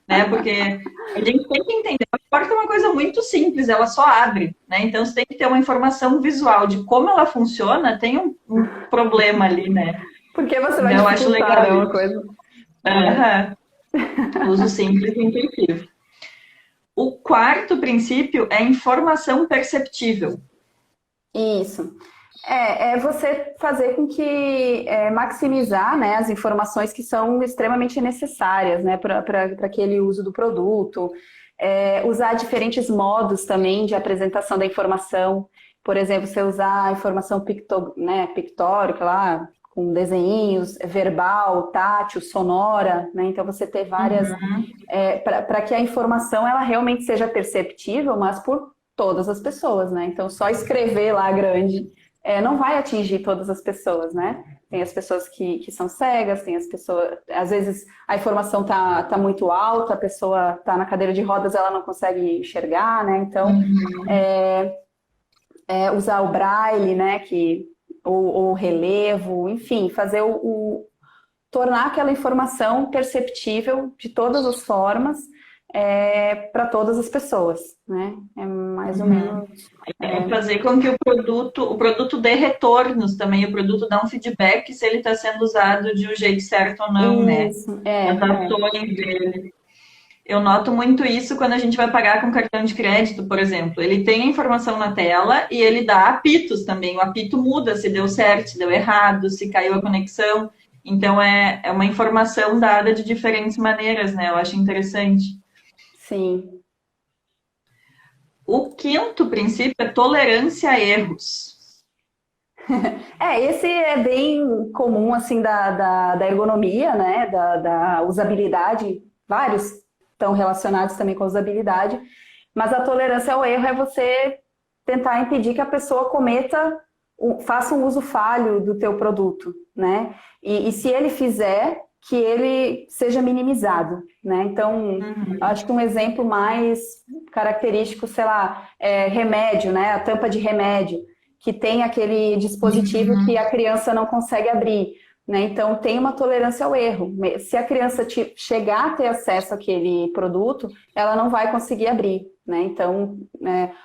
né? Porque a gente tem que entender, a porta é uma coisa muito simples, ela só abre, né? Então você tem que ter uma informação visual de como ela funciona, tem um problema ali, né? Porque você vai dificultar uma coisa. Uso simples e intuitivo. O quarto princípio é informação perceptível. Isso. É você fazer com que maximizar, né, as informações que são extremamente necessárias, né, para aquele uso do produto. Usar diferentes modos também de apresentação da informação. Por exemplo, você usar a informação pictórica lá, com desenhinhos, verbal, tátil, sonora, né? Então você ter várias... para que a informação ela realmente seja perceptível, mas por todas as pessoas, né? Então só escrever lá grande não vai atingir todas as pessoas, né? Tem as pessoas que são cegas, tem as pessoas... Às vezes a informação tá muito alta, a pessoa tá na cadeira de rodas, ela não consegue enxergar, né? Então, usar o braille, né? Ou relevo, enfim, fazer tornar aquela informação perceptível de todas as formas para todas as pessoas, né? É mais ou menos... fazer com que o produto dê retornos também, o produto dá um feedback se ele está sendo usado de um jeito certo ou não, Isso, né? As ações dele. Eu noto muito isso quando a gente vai pagar com cartão de crédito, por exemplo. Ele tem a informação na tela e ele dá apitos também. O apito muda se deu certo, se deu errado, se caiu a conexão. Então, é uma informação dada de diferentes maneiras, né? Eu acho interessante. Sim. O quinto princípio é tolerância a erros. Esse é bem comum, assim, da ergonomia, né? Da usabilidade. Vários estão relacionados também com a usabilidade. Mas a tolerância ao erro é você tentar impedir que a pessoa faça um uso falho do teu produto, né? E se ele fizer, que ele seja minimizado, né? Então, acho que um exemplo mais característico, sei lá, é remédio, né? A tampa de remédio, que tem aquele dispositivo que a criança não consegue abrir, né? Então, tem uma tolerância ao erro. Se a criança chegar a ter acesso àquele produto, ela não vai conseguir abrir, né? Então,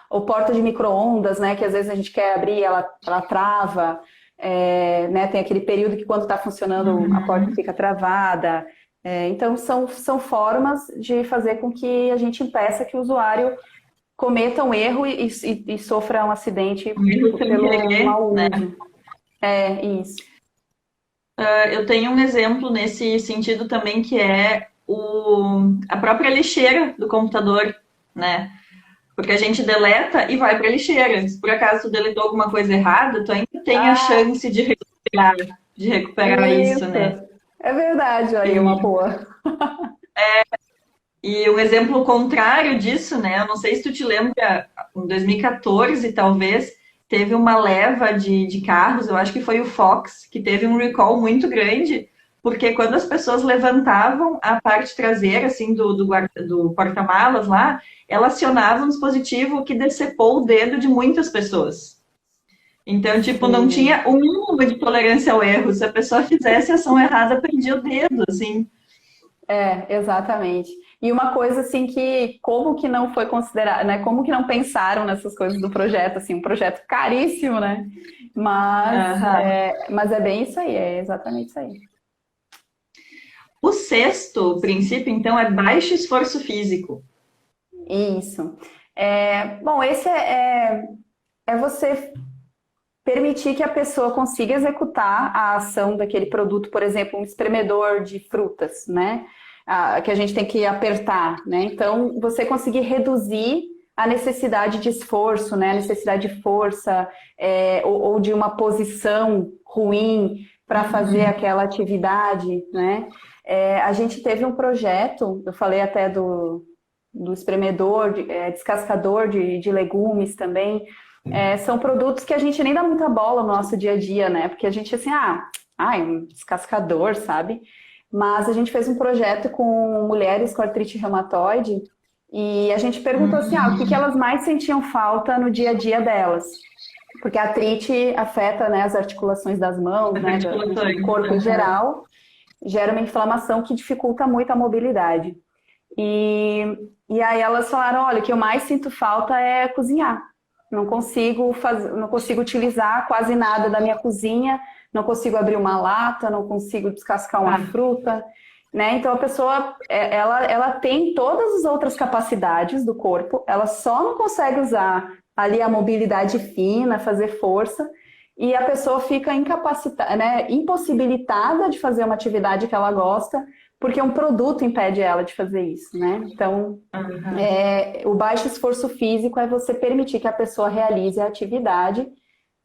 ou porta de micro-ondas, né? Que às vezes a gente quer abrir, ela trava, né? Tem aquele período que quando está funcionando a porta fica travada. Então, são formas de fazer com que a gente impeça que o usuário cometa um erro e sofra um acidente Um erro sem pelo querer, mau né? uso. Isso. Eu tenho um exemplo nesse sentido também, que é a própria lixeira do computador, né? Porque a gente deleta e vai para a lixeira. Se por acaso tu deletou alguma coisa errada, tu ainda tem a Ah, chance de recuperar isso, né? isso. É verdade, aí, uma E, boa. e um exemplo contrário disso, né? Eu não sei se tu te lembra, em 2014, talvez, teve uma leva de carros, eu acho que foi o Fox, que teve um recall muito grande, porque quando as pessoas levantavam a parte traseira, assim, do porta-malas lá, ela acionava um dispositivo que decepou o dedo de muitas pessoas. Então, tipo, não Sim. tinha o mínimo de tolerância ao erro. Se a pessoa fizesse a ação errada, perdia o dedo, assim. Exatamente. E uma coisa assim que, como que não foi considerado, né? Como que não pensaram nessas coisas do projeto, assim, um projeto caríssimo, né? Aham. Mas é bem isso aí, é exatamente isso aí. O sexto princípio, então, é baixo esforço físico. Isso. Bom, esse é você permitir que a pessoa consiga executar a ação daquele produto, por exemplo, um espremedor de frutas, né? Que a gente tem que apertar, né? Então, você conseguir reduzir a necessidade de esforço, né? A necessidade de força, ou de uma posição ruim para fazer aquela atividade, né? A gente teve um projeto, eu falei até do espremedor, descascador de legumes também. São produtos que a gente nem dá muita bola no nosso dia a dia, né? Porque a gente, assim, um descascador, sabe? Mas a gente fez um projeto com mulheres com artrite reumatoide e a gente perguntou assim, o que elas mais sentiam falta no dia a dia delas? Porque a artrite afeta, né, as articulações das mãos, As né, do articulações. corpo em Aham. geral, gera uma inflamação que dificulta muito a mobilidade. E aí elas falaram, olha, o que eu mais sinto falta é cozinhar. Não consigo utilizar quase nada da minha cozinha, não consigo abrir uma lata, não consigo descascar uma Ah, fruta, né? Então a pessoa, ela tem todas as outras capacidades do corpo, ela só não consegue usar ali a mobilidade fina, fazer força, e a pessoa fica incapacitada, né? Impossibilitada de fazer uma atividade que ela gosta, porque um produto impede ela de fazer isso, né? Então, aham. o baixo esforço físico é você permitir que a pessoa realize a atividade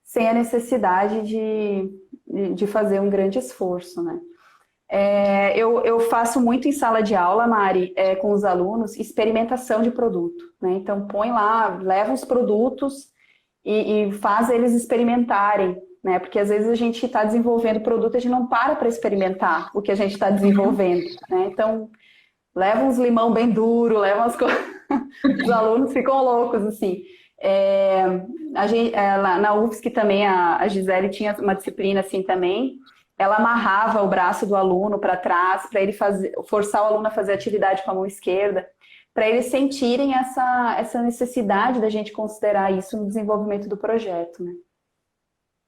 sem a necessidade de fazer um grande esforço, né? Eu faço muito em sala de aula, Mari, com os alunos, experimentação de produto, né? Então, põe lá, leva os produtos e faz eles experimentarem, né? Porque às vezes a gente está desenvolvendo produto e a gente não para experimentar o que a gente está desenvolvendo, né? Então, leva uns limão bem duro, leva umas coisas. Os alunos ficam loucos, assim. Lá na UFSC também, a Gisele tinha uma disciplina assim também. Ela amarrava o braço do aluno para trás, para ele forçar o aluno a fazer atividade com a mão esquerda, para eles sentirem essa necessidade da gente considerar isso no desenvolvimento do projeto, né?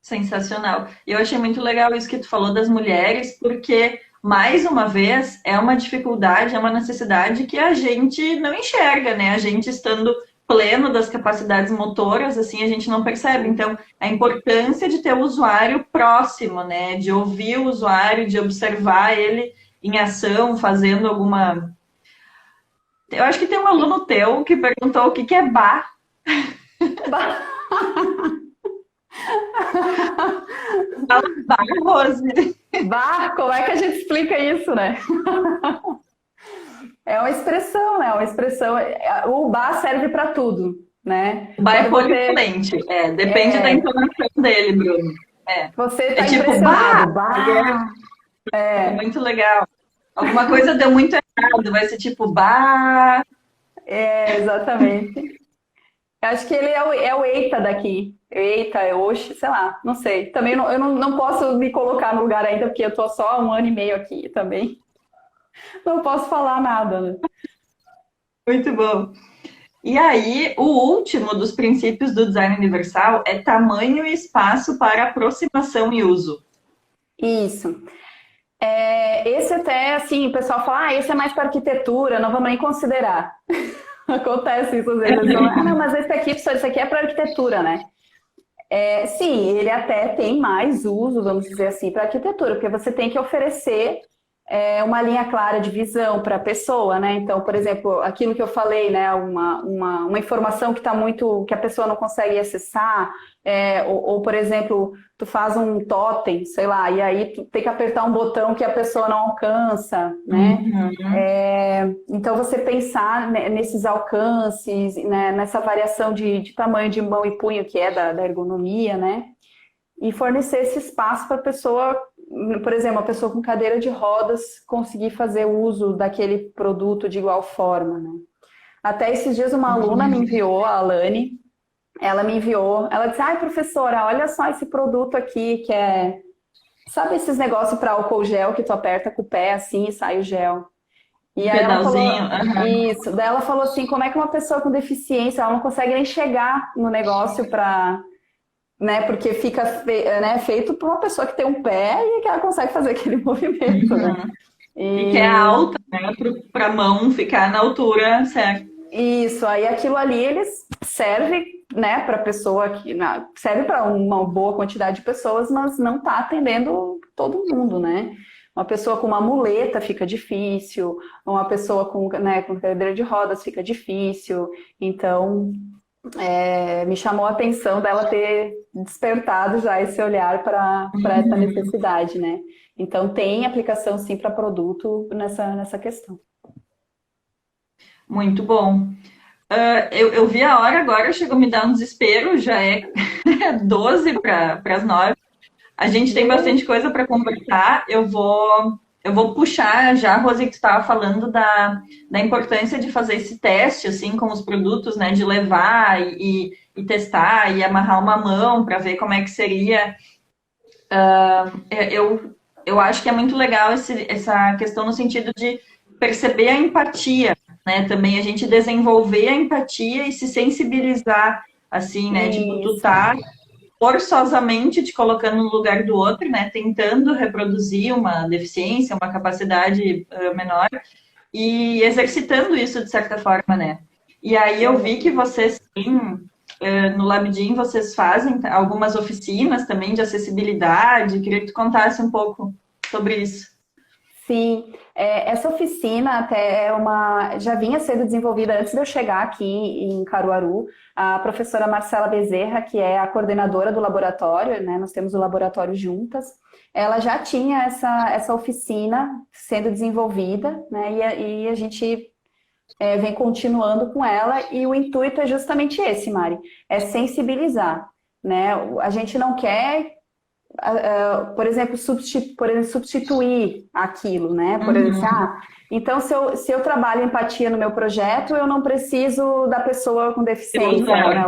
Sensacional. E eu achei muito legal isso que tu falou das mulheres, porque mais uma vez, é uma dificuldade, é uma necessidade que a gente não enxerga, né? A gente estando pleno das capacidades motoras, assim, a gente não percebe. Então, a importância de ter o usuário próximo, né? De ouvir o usuário, de observar ele em ação, fazendo alguma... Eu acho que tem um aluno teu que perguntou o que que é bar. Fala bar, Rose. Bar, como é que a gente explica isso, né? É uma expressão, né? É uma expressão. O bar serve para tudo, né? Bar é Quando polivalente. Depende da entonação dele, Bruno. você É está tipo bar. impressionado, bar. É muito legal. Alguma coisa deu muito errado, vai ser tipo bar. Exatamente. Eu acho que ele é o Eita daqui. Eita, é Oxe, sei lá, não sei. Também eu não posso me colocar no lugar ainda, porque eu tô só há 1 ano e meio aqui também. Não posso falar nada, né? Muito bom. E aí, o último dos princípios do design universal é tamanho e espaço para aproximação e uso. Isso. Esse até, assim, o pessoal fala, esse é mais para arquitetura, não vamos nem considerar. Acontece isso às vezes. Eles falam, não, mas isso aqui é para arquitetura, né? Sim, ele até tem mais uso, vamos dizer assim, para arquitetura, porque você tem que oferecer uma linha clara de visão para a pessoa, né? Então, por exemplo, aquilo que eu falei, né? Uma informação que está muito, que a pessoa não consegue acessar, ou, por exemplo, tu faz um totem, sei lá, e aí tu tem que apertar um botão que a pessoa não alcança, né? Então, você pensar nesses alcances, né, nessa variação de tamanho de mão e punho, que é da ergonomia, né? E fornecer esse espaço para a pessoa, por exemplo, a pessoa com cadeira de rodas conseguir fazer uso daquele produto de igual forma, né? Até esses dias uma aluna me enviou, a Alane, ela me enviou, ela disse, professora, olha só esse produto aqui que é... Sabe esses negócios para álcool gel que tu aperta com o pé assim e sai o gel? E aí ela falou, isso, daí ela falou assim, como é que uma pessoa com deficiência, ela não consegue nem chegar no negócio para... Né, porque fica feito por uma pessoa que tem um pé e que ela consegue fazer aquele movimento, né? E que é alta, né? Para a mão ficar na altura certa. Isso, aí aquilo ali eles serve, né, para pessoa que serve para uma boa quantidade de pessoas, mas não está atendendo todo mundo, né? Uma pessoa com uma muleta fica difícil, uma pessoa com cadeira de rodas fica difícil, então me chamou a atenção dela ter despertado já esse olhar para essa necessidade, né? Então tem aplicação sim para produto nessa questão. Muito bom. Eu vi a hora agora, chegou a me dar um desespero, já é 12 para as 9. A gente tem bastante coisa para conversar. Eu vou puxar já, Rose, que tu estava falando da importância de fazer esse teste assim com os produtos, né? De levar e testar e amarrar uma mão para ver como é que seria. Eu acho que é muito legal essa questão no sentido de perceber a empatia, né? Também a gente desenvolver a empatia e se sensibilizar, assim, né? Tipo, tu tá forçosamente te colocando no lugar do outro, né? Tentando reproduzir uma deficiência, uma capacidade menor e exercitando isso de certa forma, né? E aí eu vi que vocês têm, no LabDin, vocês fazem algumas oficinas também de acessibilidade. Queria que tu contasse um pouco sobre isso. Sim, essa oficina até já vinha sendo desenvolvida antes de eu chegar aqui em Caruaru. A professora Marcela Bezerra, que é a coordenadora do laboratório, né, nós temos o laboratório juntas, ela já tinha essa oficina sendo desenvolvida, né, e a gente vem continuando com ela, e o intuito é justamente esse, Mari, é sensibilizar, né? A gente não quer... por exemplo, substituir aquilo, né? Por exemplo, então se eu trabalho empatia no meu projeto, eu não preciso da pessoa com deficiência, né?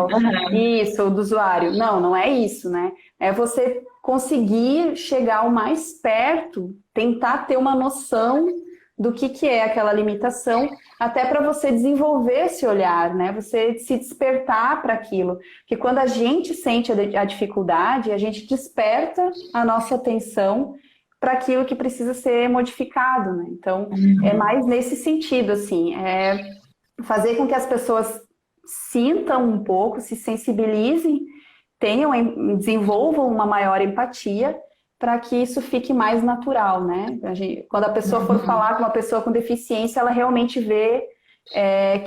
Isso, do usuário. Não é isso, né? É você conseguir chegar o mais perto, tentar ter uma noção do que é aquela limitação, até para você desenvolver esse olhar, né? Você se despertar para aquilo. Porque quando a gente sente a dificuldade, a gente desperta a nossa atenção para aquilo que precisa ser modificado, né? Então, é mais nesse sentido, assim, fazer com que as pessoas sintam um pouco, se sensibilizem, desenvolvam uma maior empatia para que isso fique mais natural, né? Quando a pessoa for falar com uma pessoa com deficiência, ela realmente vê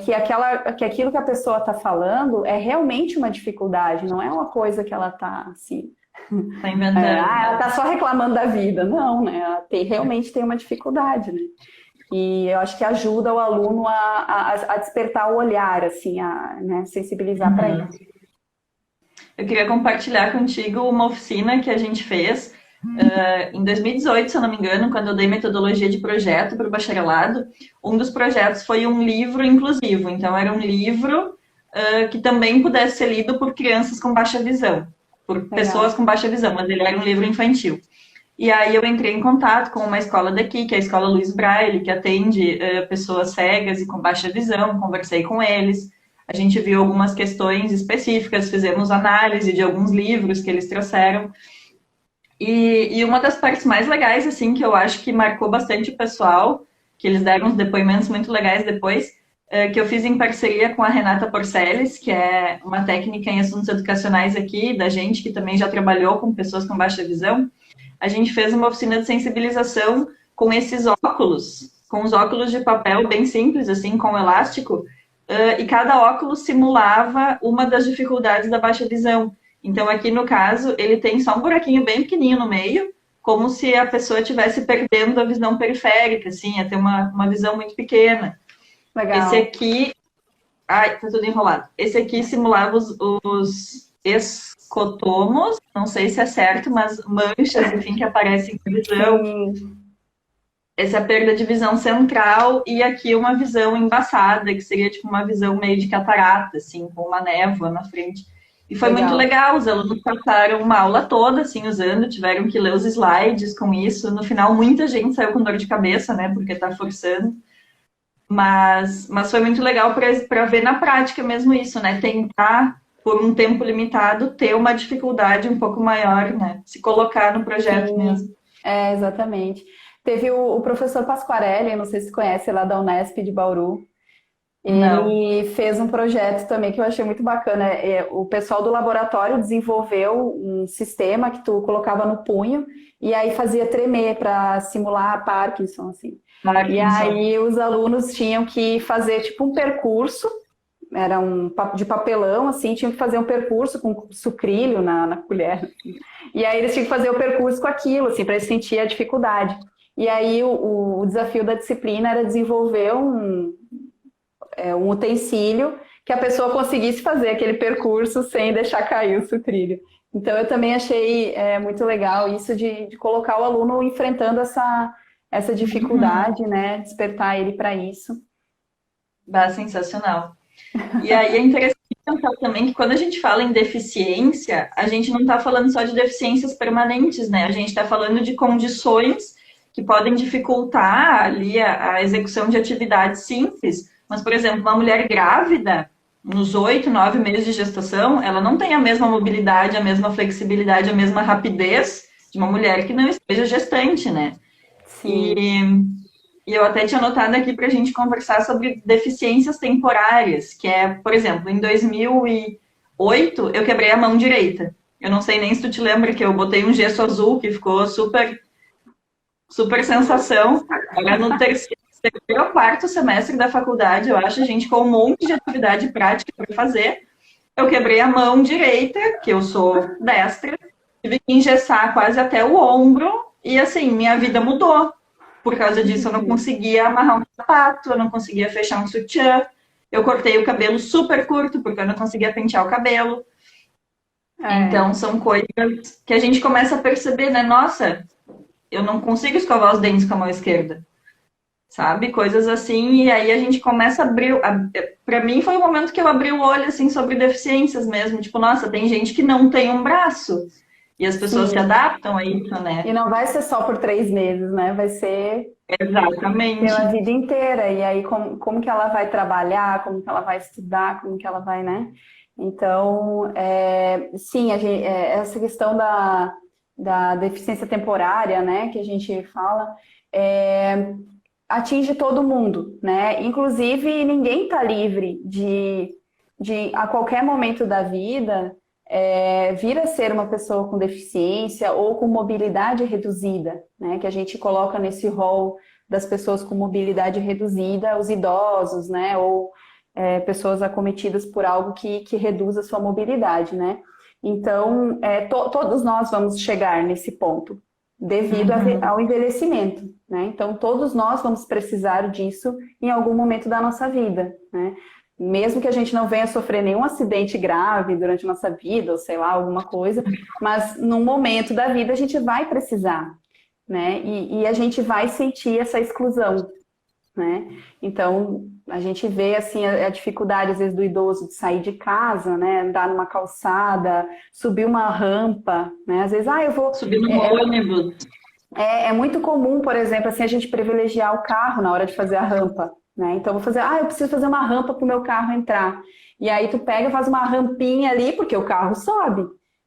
que aquilo que a pessoa está falando é realmente uma dificuldade, não é uma coisa que ela está assim. Tá inventando. Ela está só reclamando da vida. Não, né? Ela realmente tem uma dificuldade, né? E eu acho que ajuda o aluno a despertar o olhar, assim, né, sensibilizar para isso. Eu queria compartilhar contigo uma oficina que a gente fez em 2018, se eu não me engano, quando eu dei metodologia de projeto para o bacharelado. Um dos projetos foi um livro inclusivo. Então, era um livro que também pudesse ser lido por crianças com baixa visão, por pessoas com baixa visão, mas ele era um livro infantil. E aí eu entrei em contato com uma escola daqui, que é a Escola Luiz Braille, que atende pessoas cegas e com baixa visão. Conversei com eles, a gente viu algumas questões específicas, fizemos análise de alguns livros que eles trouxeram. E uma das partes mais legais, assim, que eu acho que marcou bastante o pessoal, que eles deram uns depoimentos muito legais depois, que eu fiz em parceria com a Renata Porceles, que é uma técnica em assuntos educacionais aqui, da gente, que também já trabalhou com pessoas com baixa visão. A gente fez uma oficina de sensibilização com esses óculos, com os óculos de papel bem simples, assim, com elástico, e cada óculos simulava uma das dificuldades da baixa visão. Então, aqui no caso, ele tem só um buraquinho bem pequenininho no meio, como se a pessoa estivesse perdendo a visão periférica, assim, ia ter uma visão muito pequena. Legal. Esse aqui... Ai, tá tudo enrolado. Esse aqui simulava os escotomos, não sei se é certo, mas manchas, enfim, que aparecem na visão. Sim. Essa é a perda de visão central, e aqui uma visão embaçada, que seria tipo uma visão meio de catarata, assim, com uma névoa na frente. E foi muito legal, os alunos passaram uma aula toda, assim, usando, tiveram que ler os slides com isso. No final, muita gente saiu com dor de cabeça, né, porque tá forçando. Mas foi muito legal para ver na prática mesmo isso, né, tentar, por um tempo limitado, ter uma dificuldade um pouco maior, né, se colocar no projeto mesmo. Exatamente. Teve o professor Pasquarelli, não sei se conhece, lá da Unesp de Bauru. Ele fez um projeto também que eu achei muito bacana. O pessoal do laboratório desenvolveu um sistema que tu colocava no punho e aí fazia tremer para simular Parkinson, assim. E aí os alunos tinham que fazer tipo um percurso, era de papelão, assim, tinham que fazer um percurso com sucrilho na colher. Assim. E aí eles tinham que fazer o percurso com aquilo, assim, para eles sentir a dificuldade. E aí o desafio da disciplina era desenvolver um utensílio que a pessoa conseguisse fazer aquele percurso sem deixar cair o sucrilho. Então, eu também achei muito legal isso de colocar o aluno enfrentando essa dificuldade, né? Despertar ele para isso. Sensacional. E aí é interessante pensar também que quando a gente fala em deficiência, a gente não está falando só de deficiências permanentes, né? A gente está falando de condições que podem dificultar ali a execução de atividades simples. Mas, por exemplo, uma mulher grávida, nos 8, 9 meses de gestação, ela não tem a mesma mobilidade, a mesma flexibilidade, a mesma rapidez de uma mulher que não esteja gestante, né? Sim. E eu até tinha anotado aqui para a gente conversar sobre deficiências temporárias, que é, por exemplo, em 2008, eu quebrei a mão direita. Eu não sei nem se tu te lembra que eu botei um gesso azul, que ficou super sensação. Era no terceiro ou quarto semestre da faculdade, eu acho, a gente com um monte de atividade prática para fazer. Eu quebrei a mão direita, que eu sou destra, tive que engessar quase até o ombro, e assim, minha vida mudou. Por causa disso, eu não conseguia amarrar um sapato, eu não conseguia fechar um sutiã, eu cortei o cabelo super curto, porque eu não conseguia pentear o cabelo. Então, são coisas que a gente começa a perceber, né? Nossa, eu não consigo escovar os dentes com a mão esquerda. Sabe? Coisas assim, e aí a gente começa a abrir... Pra mim foi o momento que eu abri o olho, assim, sobre deficiências mesmo. Tipo, nossa, tem gente que não tem um braço. E as pessoas se adaptam a isso, né? E não vai ser só por 3 meses, né? Vai ser... Exatamente. Pela vida inteira. E aí, como que ela vai trabalhar, como que ela vai estudar, como que ela vai, né? Então, sim, essa questão da deficiência temporária, né, que a gente fala, atinge todo mundo, né? Inclusive, ninguém está livre de, a qualquer momento da vida, vir a ser uma pessoa com deficiência ou com mobilidade reduzida, né? Que a gente coloca nesse rol das pessoas com mobilidade reduzida, os idosos, né? Ou pessoas acometidas por algo que reduz a sua mobilidade, né? Então, todos nós vamos chegar nesse ponto, devido ao envelhecimento, né? Então, todos nós vamos precisar disso em algum momento da nossa vida, né? Mesmo que a gente não venha sofrer nenhum acidente grave durante a nossa vida, ou sei lá, alguma coisa, mas num momento da vida a gente vai precisar, né? E a gente vai sentir essa exclusão, né? Então, a gente vê, assim, a dificuldade, às vezes, do idoso de sair de casa, né? Andar numa calçada, subir uma rampa, né? Às vezes, eu vou... Subir no ônibus. É muito comum, por exemplo, assim, a gente privilegiar o carro na hora de fazer a rampa, né? Então, eu vou fazer, eu preciso fazer uma rampa para o meu carro entrar. E aí, tu pega e faz uma rampinha ali, porque o carro sobe,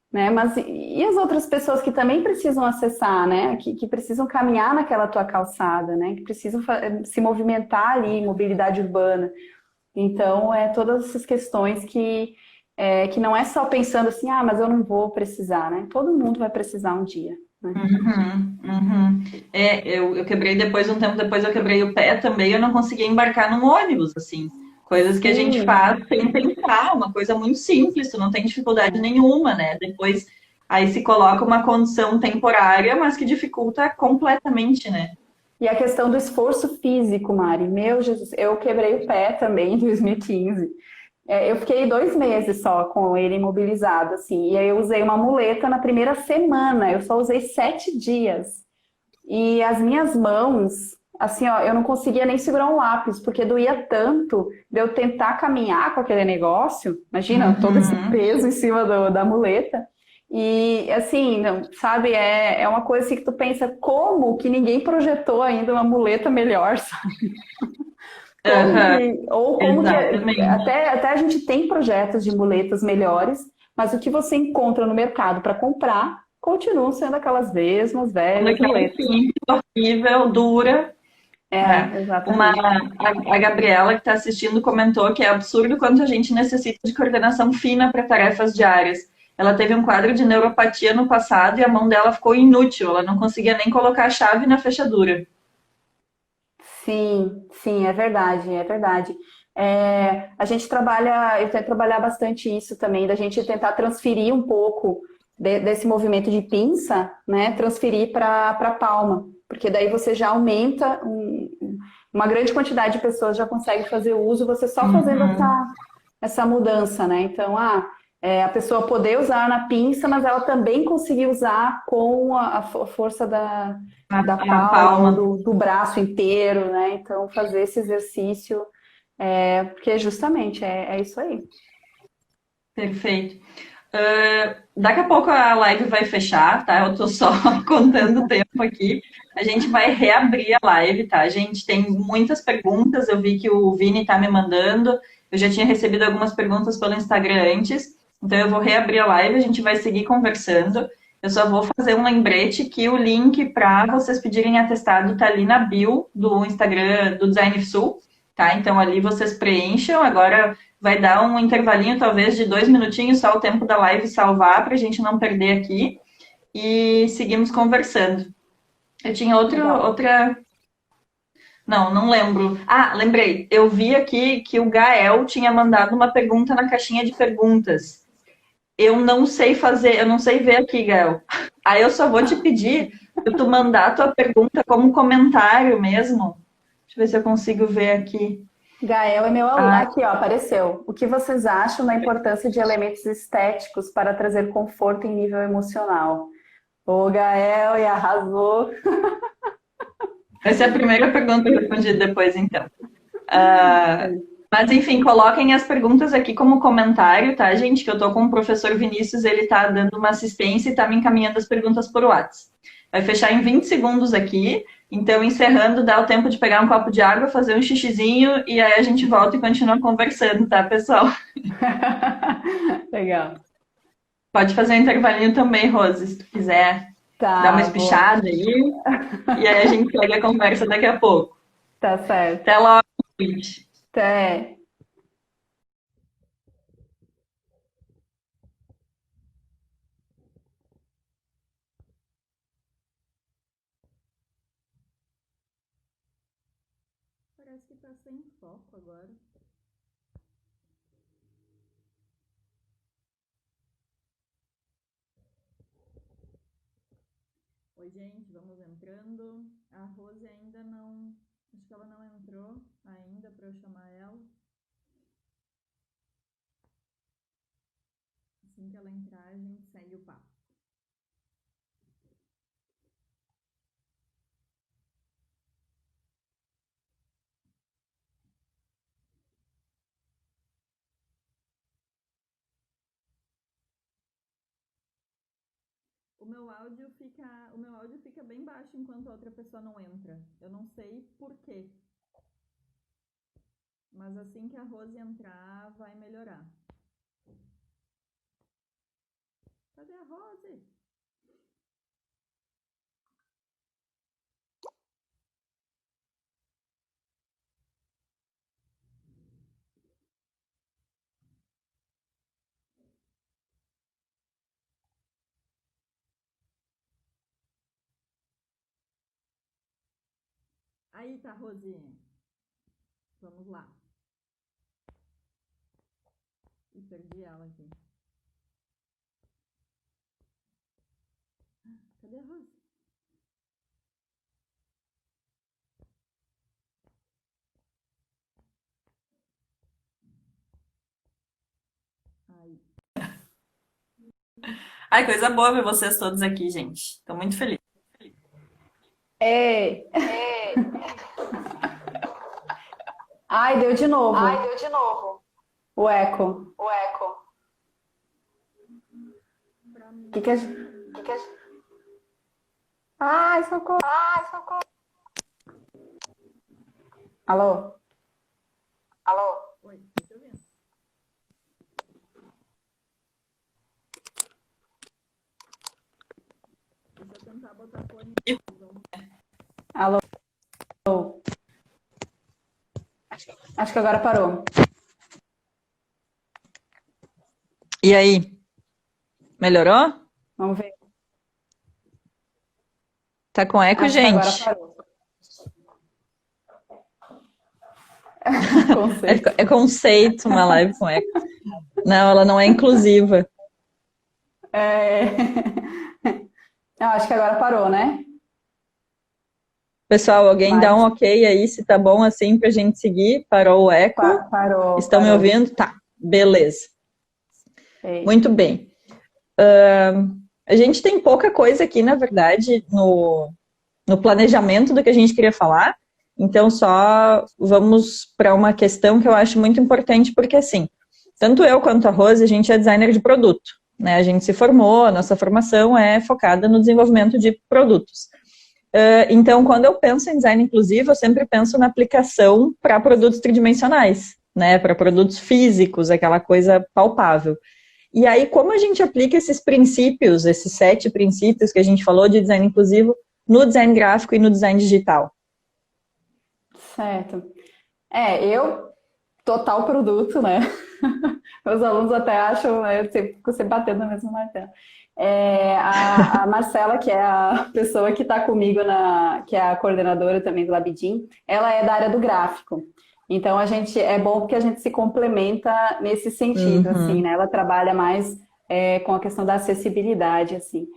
né? Mas e as outras pessoas que também precisam acessar, né? Que precisam caminhar naquela tua calçada, né? Que precisam se movimentar ali, mobilidade urbana. Então, todas essas questões que não é só pensando assim, mas eu não vou precisar, né? Todo mundo vai precisar um dia. Né? Eu quebrei um tempo depois eu quebrei o pé também, eu não conseguia embarcar num ônibus, assim. Coisas que a gente faz sem pensar, uma coisa muito simples, tu não tem dificuldade nenhuma, né? Depois, aí se coloca uma condição temporária, mas que dificulta completamente, né? E a questão do esforço físico, Mari, meu Jesus, eu quebrei o pé também em 2015. Eu fiquei 2 meses só com ele imobilizado, assim, e aí eu usei uma muleta na primeira semana, eu só usei 7 dias. E as minhas mãos, assim, ó, eu não conseguia nem segurar um lápis, porque doía tanto de eu tentar caminhar com aquele negócio, imagina, todo esse peso em cima da muleta. E, assim, não, sabe, é uma coisa assim que tu pensa, como que ninguém projetou ainda uma muleta melhor, sabe? Ou como que até a gente tem projetos de muletas melhores, mas o que você encontra no mercado para comprar continuam sendo aquelas mesmas velhas muletas. Horrível, dura. Exatamente. A Gabriela, que está assistindo, comentou que é absurdo quanto a gente necessita de coordenação fina para tarefas diárias. Ela teve um quadro de neuropatia no passado e a mão dela ficou inútil, ela não conseguia nem colocar a chave na fechadura. Sim, é verdade, é verdade. A gente eu tento trabalhar bastante isso também, da gente tentar transferir um pouco desse movimento de pinça, né, transferir para a palma, porque daí você já aumenta, uma grande quantidade de pessoas já consegue fazer uso, você só fazendo essa mudança, né? Então, a pessoa poder usar na pinça, mas ela também conseguir usar com a força da palma, do braço inteiro, né? Então, fazer esse exercício, porque justamente é isso aí. Perfeito. Daqui a pouco a live vai fechar, tá? Eu tô só contando o tempo aqui. A gente vai reabrir a live, tá? A gente tem muitas perguntas, eu vi que o Vini tá me mandando, eu já tinha recebido algumas perguntas pelo Instagram antes, então eu vou reabrir a live, a gente vai seguir conversando. Eu só vou fazer um lembrete que o link para vocês pedirem atestado tá ali na bio do Instagram do Design Sul, tá? Então ali vocês preencham, agora vai dar um intervalinho talvez de 2 minutinhos, só o tempo da live salvar para a gente não perder aqui e seguimos conversando. Eu tinha outra... Não lembro. Lembrei. Eu vi aqui que o Gael tinha mandado uma pergunta na caixinha de perguntas. Eu não sei ver aqui, Gael. Aí eu só vou te pedir para tu mandar a tua pergunta como comentário mesmo. Deixa eu ver se eu consigo ver aqui. Gael é meu aluno. Aqui, ó, apareceu. O que vocês acham da importância de elementos estéticos para trazer conforto em nível emocional? Ô, Gael, e arrasou. Essa é a primeira pergunta que eu respondi depois, então. Mas, enfim, coloquem as perguntas aqui como comentário, tá, gente? Que eu tô com o professor Vinícius, ele tá dando uma assistência e tá me encaminhando as perguntas por WhatsApp. Vai fechar em 20 segundos aqui. Então, encerrando, dá o tempo de pegar um copo de água, fazer um xixizinho e aí a gente volta e continua conversando, tá, pessoal? Legal. Pode fazer um intervalinho também, Rose, se tu quiser. Dá uma Tá, vou. espichada aí, e aí a gente segue a conversa daqui a pouco. Tá certo. Até logo, gente. Até. Parece que tá sem foco agora. Oi, gente, vamos entrando. A Rose ainda não. Acho que ela não entrou ainda para eu chamar ela. Assim que ela entrar, a gente segue o papo. O meu áudio fica bem baixo enquanto a outra pessoa não entra. Eu não sei por quê. Mas assim que a Rose entrar, vai melhorar. Cadê a Rose? Aí tá, Rose. Vamos lá. Ih, perdi ela aqui. Cadê a Rose? Aí. Ai, coisa boa ver vocês todos aqui, gente. Tô muito feliz. Ei! Ai, deu de novo. O eco. O que que a gente... Ai, socorro. Alô? Oi, deixa eu ver. Deixa eu tentar botar fone. Alô? Acho que agora parou. E aí? Melhorou? Vamos ver. Tá com eco, Acho que agora gente? parou. Conceito. É conceito uma live com eco. Não, ela não é inclusiva. É... Eu acho que agora parou, né? Pessoal, alguém dá Mas um ok aí se tá bom assim pra gente seguir. Parou o eco? Estão me parou. ouvindo? Tá, beleza. Ei. Muito bem. A gente tem pouca coisa aqui, na verdade, no planejamento do que a gente queria falar. Então, só vamos para uma questão que eu acho muito importante, porque assim, tanto eu quanto a Rose, a gente é designer de produto, né? A gente se formou, a nossa formação é focada no desenvolvimento de produtos. Então, quando eu penso em design inclusivo, eu sempre penso na aplicação para produtos tridimensionais, né? Para produtos físicos, aquela coisa palpável. E aí, como a gente aplica esses princípios, esses 7 princípios que a gente falou de design inclusivo, no design gráfico e no design digital? Certo. Eu, total produto, né? Meus alunos até acham, né? Eu sempre fico sempre batendo na mesma martela. A Marcela, que é a pessoa que está comigo, que é a coordenadora também do Labidim, ela é da área do gráfico. Então, é bom porque a gente se complementa nesse sentido, assim, né? Ela trabalha mais com a questão da acessibilidade, assim.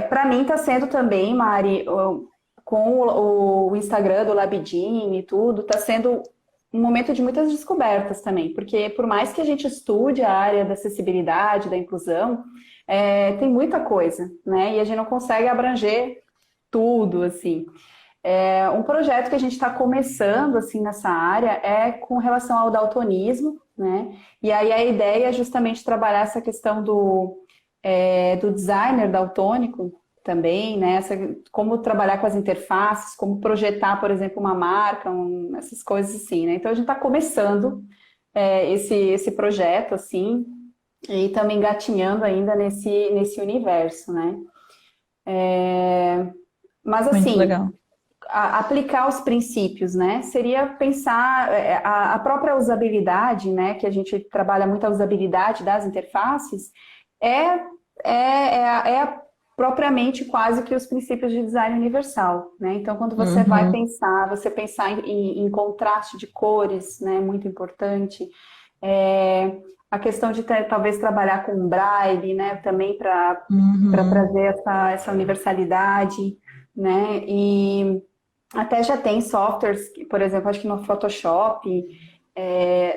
Para mim está sendo também, Mari, com o Instagram do Labidim e tudo, está sendo um momento de muitas descobertas também, porque por mais que a gente estude a área da acessibilidade, da inclusão, tem muita coisa, né? E a gente não consegue abranger tudo, assim. Um projeto que a gente está começando, assim, nessa área é com relação ao daltonismo, né? E aí a ideia é justamente trabalhar essa questão do designer daltônico, também, né? Como trabalhar com as interfaces, como projetar, por exemplo, uma marca, essas coisas assim, né? Então a gente está começando esse projeto, assim, e também engatinhando ainda nesse universo, né? Mas Muito assim, legal. aplicar os princípios, né? Seria pensar a própria usabilidade, né? Que a gente trabalha muito a usabilidade das interfaces, é, propriamente quase que os princípios de design universal, né? Então, quando você vai Uhum. pensar, você pensar em contraste de cores, né? Muito importante. É, a questão de talvez trabalhar com braille, né? Também para Uhum. trazer essa universalidade, né? E até já tem softwares, por exemplo, acho que no Photoshop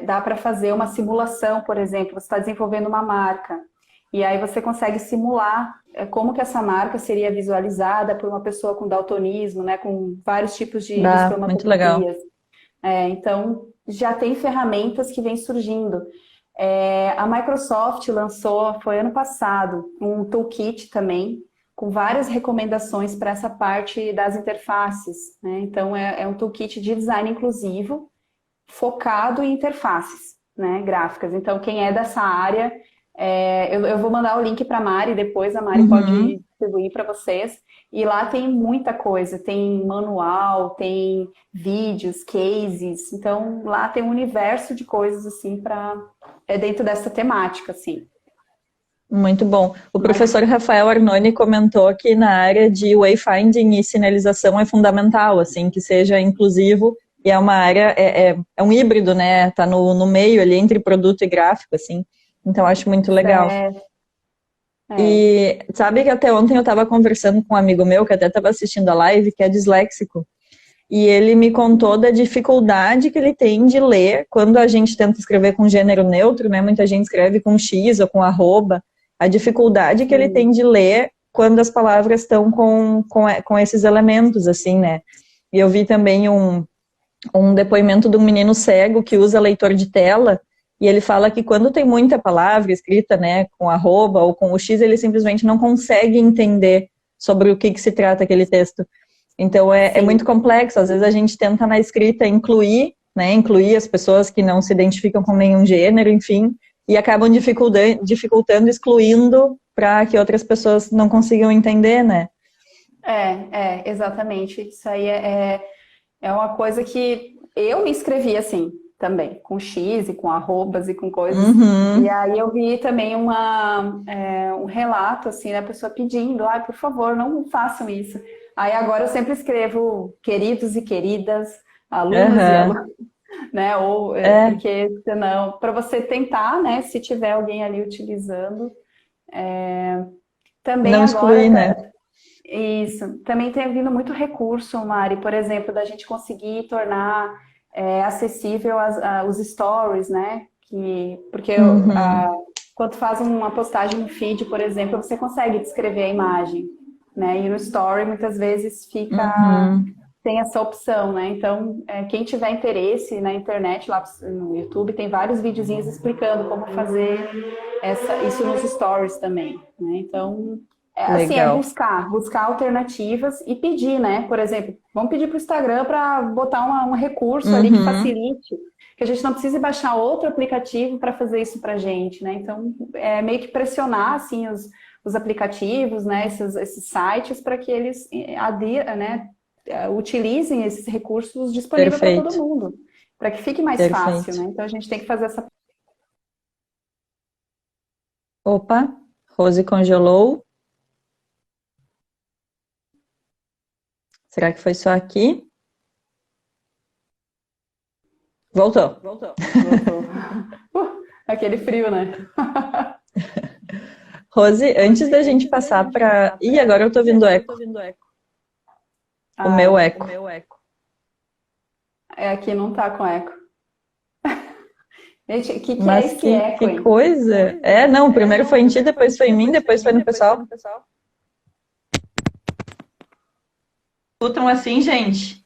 dá para fazer uma simulação, por exemplo, você está desenvolvendo uma marca e aí você consegue simular como que essa marca seria visualizada por uma pessoa com daltonismo, né, com vários tipos de Dá, muito legal. cromatologias. Então, já tem ferramentas que vêm surgindo. A Microsoft lançou, foi ano passado, um toolkit também, com várias recomendações para essa parte das interfaces, né? Então, é um toolkit de design inclusivo, focado em interfaces, né, gráficas. Então, quem é dessa área, eu vou mandar o link para a Mari depois, a Mari Uhum. pode distribuir para vocês. E lá tem muita coisa, tem manual, tem vídeos, cases. Então, lá tem um universo de coisas assim para dentro dessa temática, assim. Muito bom. O Mas professor Rafael Arnone comentou que na área de wayfinding e sinalização é fundamental, assim, que seja inclusivo e é uma área, é um híbrido, né? Tá no meio ali entre produto e gráfico, assim. Então, acho muito legal. é, é, E sabe que até ontem eu estava conversando com um amigo meu que até estava assistindo a live, que é disléxico. E ele me contou da dificuldade que ele tem de ler quando a gente tenta escrever com gênero neutro, né? Muita gente escreve com X ou com arroba. A dificuldade que ele sim, tem de ler quando as palavras estão com esses elementos, assim, né? E eu vi também um depoimento de um menino cego que usa leitor de tela, e ele fala que quando tem muita palavra escrita, né, com arroba ou com o X, ele simplesmente não consegue entender sobre o que se trata aquele texto. Então é muito sim. complexo. Às vezes a gente tenta na escrita incluir, né, incluir as pessoas que não se identificam com nenhum gênero, enfim, e acabam dificultando, excluindo para que outras pessoas não consigam entender, né? Exatamente. Isso aí é uma coisa que eu me inscrevi assim também, com X e com arrobas e com coisas. E Uhum, aí eu vi também um relato assim da pessoa pedindo, ai, por favor, não façam isso. Aí agora eu sempre escrevo queridos e queridas, alunos e aham, alunos, né? Ou é, porque senão, para você tentar, né? Se tiver alguém ali utilizando, também não agora excluir, né? isso. Também tem vindo muito recurso, Mari, por exemplo, da gente conseguir tornar acessível os stories, né? Porque Uhum, quando faz uma postagem no feed, por exemplo, você consegue descrever a imagem, né? E no story muitas vezes fica uhum, tem essa opção, né? Então, quem tiver interesse na internet, lá no YouTube, tem vários videozinhos explicando como fazer isso nos stories também, né? Então, assim, é legal. buscar alternativas e pedir, né? Por exemplo, vamos pedir para o Instagram para botar um recurso ali que Uhum, facilite, que a gente não precise baixar outro aplicativo para fazer isso para a gente, né? Então, é meio que pressionar, assim, os aplicativos, né? Esses sites para que eles né? Utilizem esses recursos disponíveis para todo perfeito, mundo, para que fique mais fácil, perfeito. né? Então, a gente tem que fazer essa. Opa, Rose congelou. Será que foi só aqui? Voltou. Voltou. Aquele frio, né? Rose, antes da gente passar para. Ih, agora eu tô ouvindo eco. O meu Ah, eco. aqui não tá com eco. Gente, o que é Mas esse eco, que hein? coisa. É, não, primeiro foi em ti, depois foi em mim, depois foi no pessoal. Escutam assim, gente?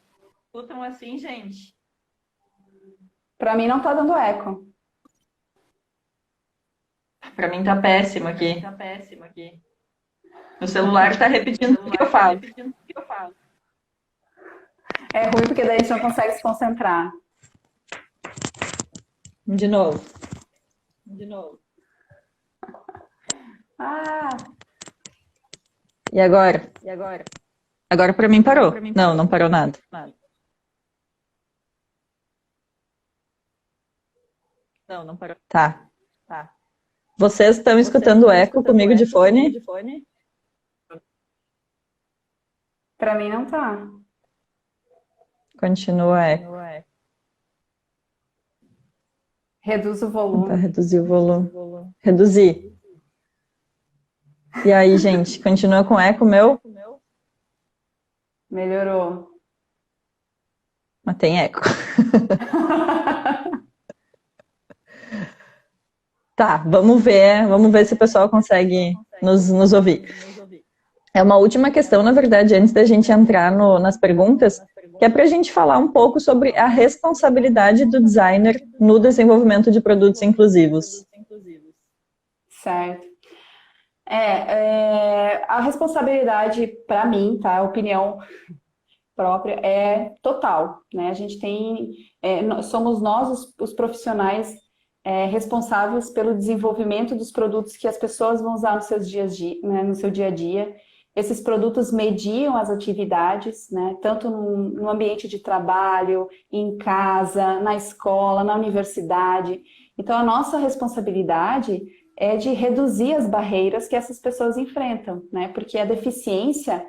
Pra mim não tá dando eco. Pra mim tá péssimo aqui. O celular tá repetindo tudo que eu falo. É ruim porque daí a gente não consegue se concentrar. De novo. Ah, E agora? Agora para mim parou. Não, não parou nada. Não, não parou. Tá. Vocês estão escutando o eco comigo de fone? Para mim não tá. Continua eco. Reduz o Tentar volume. reduzir o volume. Reduzir. E aí, gente, continua com eco meu? Melhorou. Mas tem eco. Tá, vamos ver se o pessoal consegue nos ouvir. É uma última questão, na verdade, antes da gente entrar nas perguntas, que é para a gente falar um pouco sobre a responsabilidade do designer no desenvolvimento de produtos inclusivos. Certo. A responsabilidade, para mim, tá? A opinião própria é total, né? A gente tem, somos nós os profissionais responsáveis pelo desenvolvimento dos produtos que as pessoas vão usar nos seus né, no seu dia a dia. Esses produtos mediam as atividades, né? Tanto no ambiente de trabalho, em casa, na escola, na universidade. Então, a nossa responsabilidade é de reduzir as barreiras que essas pessoas enfrentam, né? Porque a deficiência,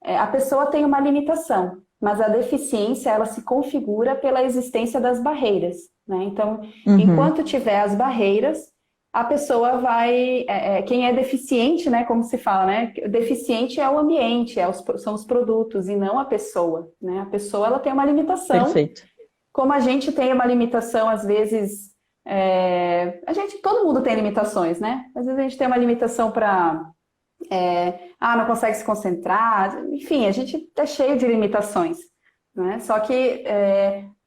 a pessoa tem uma limitação, mas a deficiência, ela se configura pela existência das barreiras, né? Então, enquanto tiver as barreiras, a pessoa vai... quem é deficiente, né? Como se fala, né? Deficiente é o ambiente, são os produtos e não a pessoa, né? A pessoa, ela tem uma limitação. Perfeito. Como a gente tem uma limitação, às vezes... todo mundo tem limitações, né? Às vezes a gente tem uma limitação para... não consegue se concentrar, enfim, a gente é cheio de limitações, né? Só que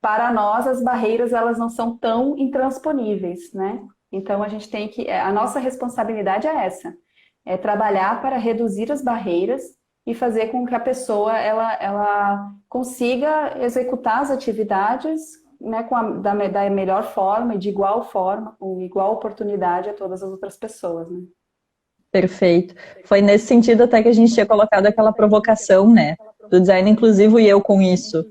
para nós as barreiras, elas não são tão intransponíveis, né? Então a gente tem que, a nossa responsabilidade é essa, é trabalhar para reduzir as barreiras e fazer com que a pessoa ela consiga executar as atividades, né, da melhor forma e de igual forma, com igual oportunidade a todas as outras pessoas, né? Perfeito. Foi nesse sentido até que a gente tinha colocado aquela provocação, né, do design inclusivo e eu com isso.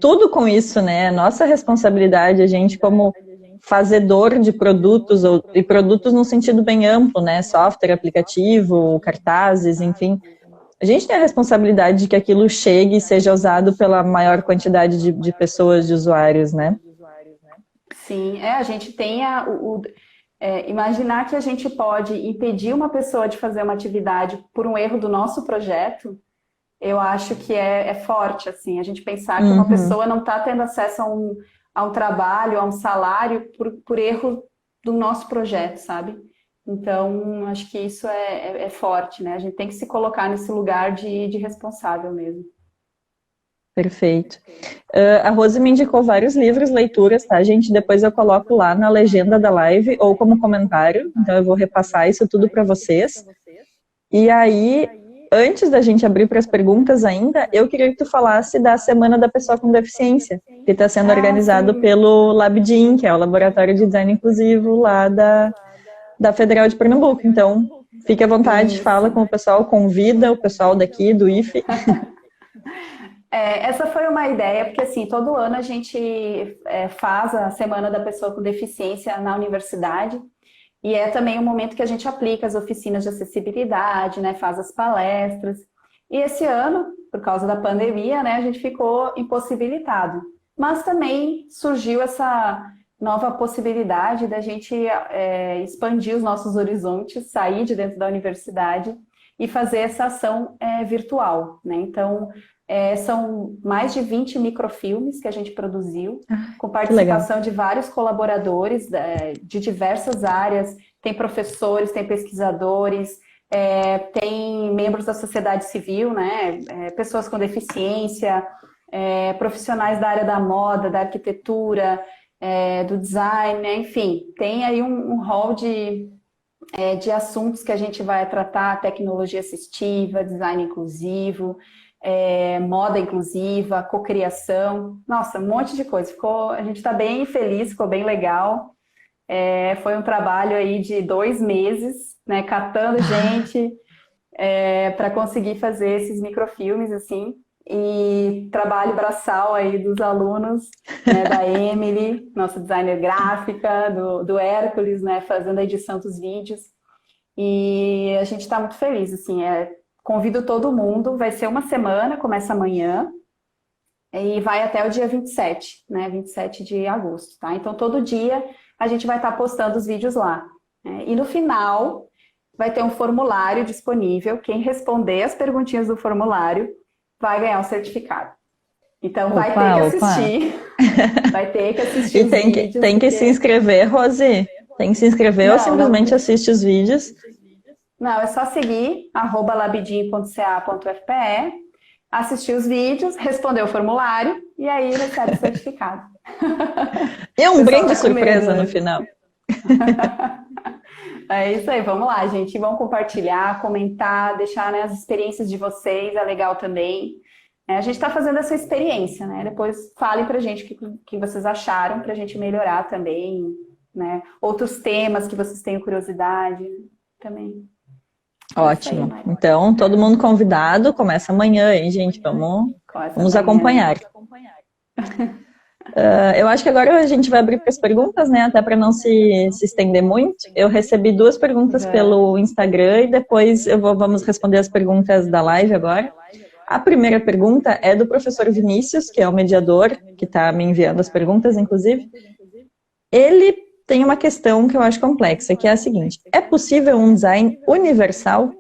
Tudo com isso, né, nossa responsabilidade, a gente como fazedor de produtos, e produtos no sentido bem amplo, né, software, aplicativo, cartazes, enfim. A gente tem a responsabilidade de que aquilo chegue e seja usado pela maior quantidade de pessoas, de usuários, né? Sim, a gente tem imaginar que a gente pode impedir uma pessoa de fazer uma atividade por um erro do nosso projeto, eu acho que é forte, assim, a gente pensar que uma pessoa não está tendo acesso a um trabalho, a um salário por erro do nosso projeto, sabe? Então, acho que isso é forte, né? A gente tem que se colocar nesse lugar de responsável mesmo. Perfeito. A Rose me indicou vários livros, leituras, tá, gente? Depois eu coloco lá na legenda da live ou como comentário, então eu vou repassar isso tudo para vocês. E aí, antes da gente abrir para as perguntas ainda, eu queria que tu falasse da Semana da Pessoa com Deficiência, que está sendo organizado pelo LabDIN, que é o Laboratório de Design Inclusivo lá da Federal de Pernambuco. Então, fique à vontade, fala com o pessoal, convida o pessoal daqui do IFE. Essa foi uma ideia, porque assim, todo ano a gente faz a Semana da Pessoa com Deficiência na universidade, e é também um momento que a gente aplica as oficinas de acessibilidade, né, faz as palestras. E esse ano, por causa da pandemia, né, a gente ficou impossibilitado. Mas também surgiu essa nova possibilidade da gente expandir os nossos horizontes, sair de dentro da universidade e fazer essa ação virtual, né? Então, são mais de 20 microfilmes que a gente produziu, com participação de vários colaboradores de diversas áreas, tem professores, tem pesquisadores, tem membros da sociedade civil, né? Pessoas com deficiência, profissionais da área da moda, da arquitetura, do design, né? Enfim, tem aí um rol de assuntos que a gente vai tratar: tecnologia assistiva, design inclusivo, moda inclusiva, cocriação, nossa, um monte de coisa. A gente está bem feliz, ficou bem legal. Foi um trabalho aí de 2 meses, né, catando gente, para conseguir fazer esses microfilmes, assim, e trabalho braçal aí dos alunos, né, da Emily, nossa designer gráfica, do Hércules, né, fazendo a edição dos vídeos, e a gente está muito feliz, assim, convido todo mundo, vai ser uma semana, começa amanhã, e vai até o dia 27, né, 27 de agosto, tá? Então, todo dia a gente vai estar postando os vídeos lá, né? E no final vai ter um formulário disponível, quem responder as perguntinhas do formulário vai ganhar o certificado. Então, vai ter que assistir, vai ter que assistir E os vídeos. tem que se inscrever, Rose? Tem que se inscrever ou simplesmente assiste os vídeos? Não, é só seguir, @labidinho.ca.fpe, assistir os vídeos, responder o formulário e aí recebe o certificado. E um brinde surpresa no final. É isso aí, vamos lá, gente. Vamos compartilhar, comentar, deixar, né, as experiências de vocês, é legal também. A gente está fazendo essa experiência, né? Depois falem pra gente o que vocês acharam, pra gente melhorar também, né? Outros temas que vocês tenham curiosidade também. Ótimo. Então, todo mundo convidado, começa amanhã, hein, gente? Vamos acompanhar. Eu acho que agora a gente vai abrir para as perguntas, né? Até para não se estender muito. Eu recebi 2 perguntas pelo Instagram e depois vamos responder as perguntas da live agora. A primeira pergunta é do professor Vinícius, que é o mediador, que está me enviando as perguntas, inclusive. Ele tem uma questão que eu acho complexa, que é a seguinte: é possível um design universal?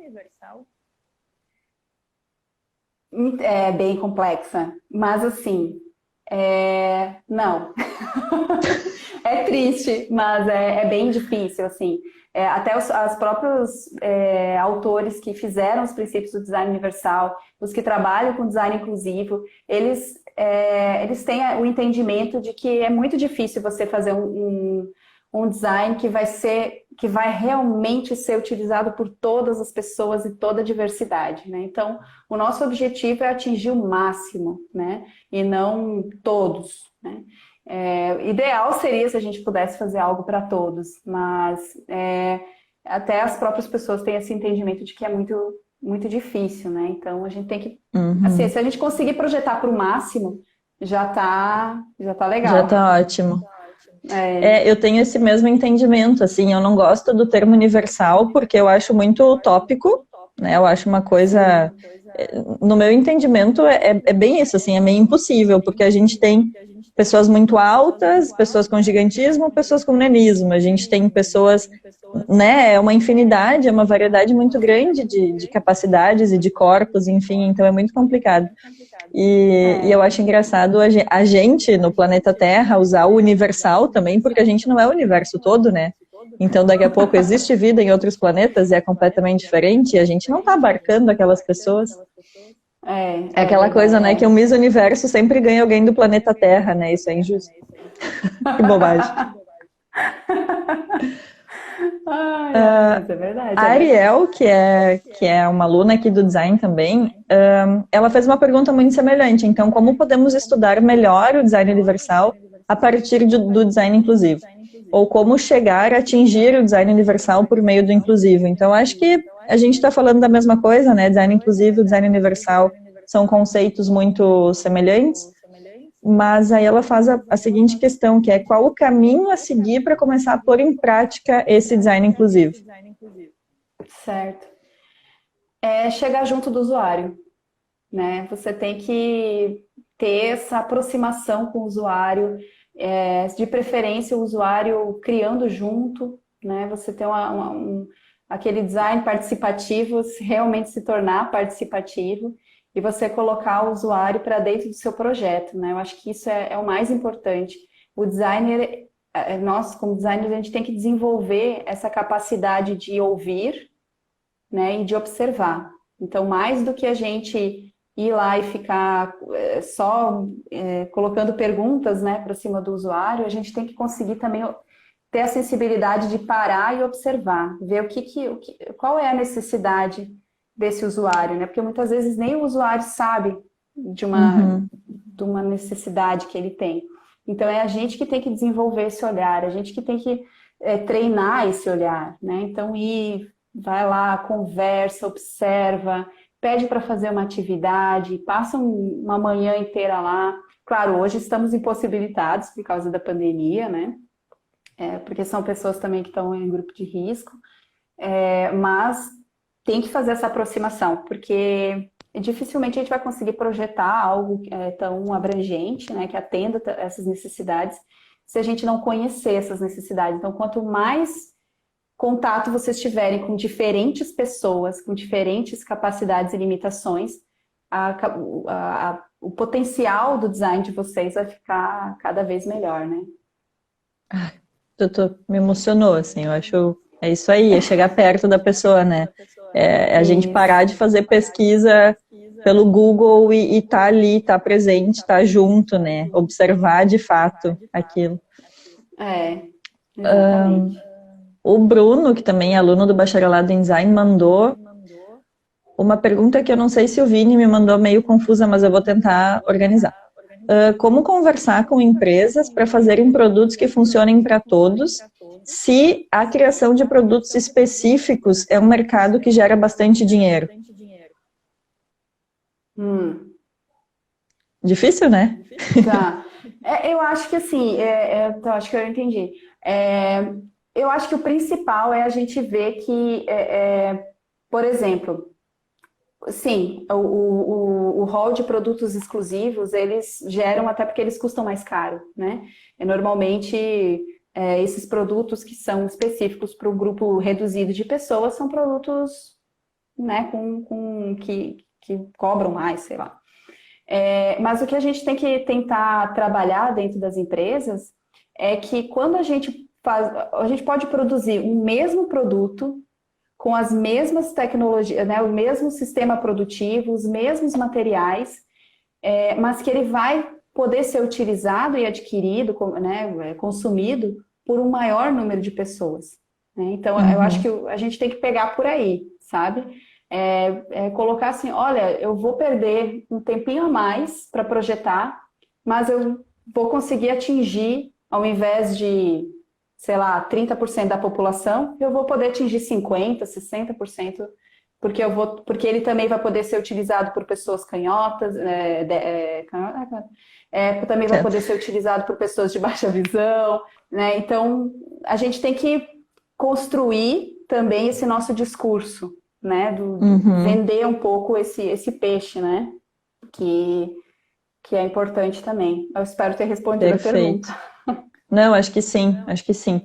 É bem complexa, mas assim, não. É triste, mas é bem difícil, assim. Até os próprios autores que fizeram os princípios do design universal, os que trabalham com design inclusivo, eles têm o entendimento de que é muito difícil você fazer um design que vai realmente ser utilizado por todas as pessoas e toda a diversidade, né? Então, o nosso objetivo é atingir o máximo, né? E não todos, né? Ideal seria se a gente pudesse fazer algo para todos, mas até as próprias pessoas têm esse entendimento de que é muito, muito difícil, né? Então, a gente tem que... Assim, se a gente conseguir projetar para o máximo, já tá legal. Já tá ótimo. Eu tenho esse mesmo entendimento, assim, eu não gosto do termo universal porque eu acho muito utópico, né? Eu acho uma coisa, no meu entendimento é bem isso, assim, é meio impossível, porque a gente tem pessoas muito altas, pessoas com gigantismo, pessoas com nanismo, a gente tem pessoas, né, é uma infinidade, é uma variedade muito grande de capacidades e de corpos, enfim, então é muito complicado. E eu acho engraçado a gente, no planeta Terra, usar o universal também, porque a gente não é o universo todo, né? Então, daqui a pouco existe vida em outros planetas e é completamente diferente, e a gente não está abarcando aquelas pessoas. É aquela coisa, né, que o Miss Universo sempre ganha alguém do planeta Terra, né? Isso é injusto. Que bobagem. É verdade. A Ariel, que é uma aluna aqui do design também, ela fez uma pergunta muito semelhante. Então, como podemos estudar melhor o design universal a partir do design inclusivo? Ou como chegar a atingir o design universal por meio do inclusivo? Então, acho que a gente está falando da mesma coisa, né? Design inclusivo e design universal são conceitos muito semelhantes. Mas aí ela faz a seguinte questão, que é qual o caminho a seguir para começar a pôr em prática esse design inclusivo? Certo. Chegar junto do usuário, né? Você tem que ter essa aproximação com o usuário, de preferência o usuário criando junto, né? Você ter aquele design participativo, realmente se tornar participativo, e você colocar o usuário para dentro do seu projeto, né? Eu acho que isso é o mais importante. O designer, nós como designers, a gente tem que desenvolver essa capacidade de ouvir, né, e de observar. Então, mais do que a gente ir lá e ficar só colocando perguntas, né, para cima do usuário, a gente tem que conseguir também ter a sensibilidade de parar e observar, ver qual é a necessidade desse usuário, né? Porque muitas vezes nem o usuário sabe de uma necessidade que ele tem. Então, é a gente que tem que desenvolver esse olhar, a gente que tem que treinar esse olhar, né? Então, ir vai lá, conversa, observa, pede para fazer uma atividade, passa uma manhã inteira lá. Claro, hoje estamos impossibilitados por causa da pandemia, né? Porque são pessoas também que estão em grupo de risco, mas tem que fazer essa aproximação, porque dificilmente a gente vai conseguir projetar algo tão abrangente, né, que atenda essas necessidades, se a gente não conhecer essas necessidades. Então, quanto mais contato vocês tiverem com diferentes pessoas, com diferentes capacidades e limitações, o potencial do design de vocês vai ficar cada vez melhor, né? Me emocionou, assim, eu acho, é isso aí, é chegar perto da pessoa, né? É a gente parar de fazer pesquisa pelo Google e tá ali, tá presente, tá junto, né? Observar de fato aquilo. Exatamente. O Bruno, que também é aluno do bacharelado em design, mandou uma pergunta que eu não sei se o Vini me mandou meio confusa, mas eu vou tentar organizar. Como conversar com empresas para fazerem produtos que funcionem para todos, se a criação de produtos específicos é um mercado que gera bastante dinheiro? Difícil, né? Tá. Eu acho que assim, eu acho que eu entendi. Eu acho que o principal é a gente ver que, por exemplo, sim, o rol de produtos exclusivos, eles geram até porque eles custam mais caro, né? Normalmente, esses produtos que são específicos para o grupo reduzido de pessoas são produtos, né, que cobram mais, sei lá. Mas o que a gente tem que tentar trabalhar dentro das empresas é que quando a gente pode produzir o mesmo produto com as mesmas tecnologias, né, o mesmo sistema produtivo, os mesmos materiais, mas que ele vai poder ser utilizado e adquirido, né, consumido por um maior número de pessoas, né? Então, eu acho que a gente tem que pegar por aí, sabe? Colocar assim, olha, eu vou perder um tempinho a mais para projetar, mas eu vou conseguir atingir, ao invés de, sei lá, 30% da população, eu vou poder atingir 50%, 60%, porque ele também vai poder ser utilizado por pessoas canhotas, também vai poder ser utilizado por pessoas de baixa visão, né? Então, a gente tem que construir também esse nosso discurso, né? Vender um pouco esse peixe, né? Que é importante também. Eu espero ter respondido a pergunta. Não, acho que sim, acho que sim.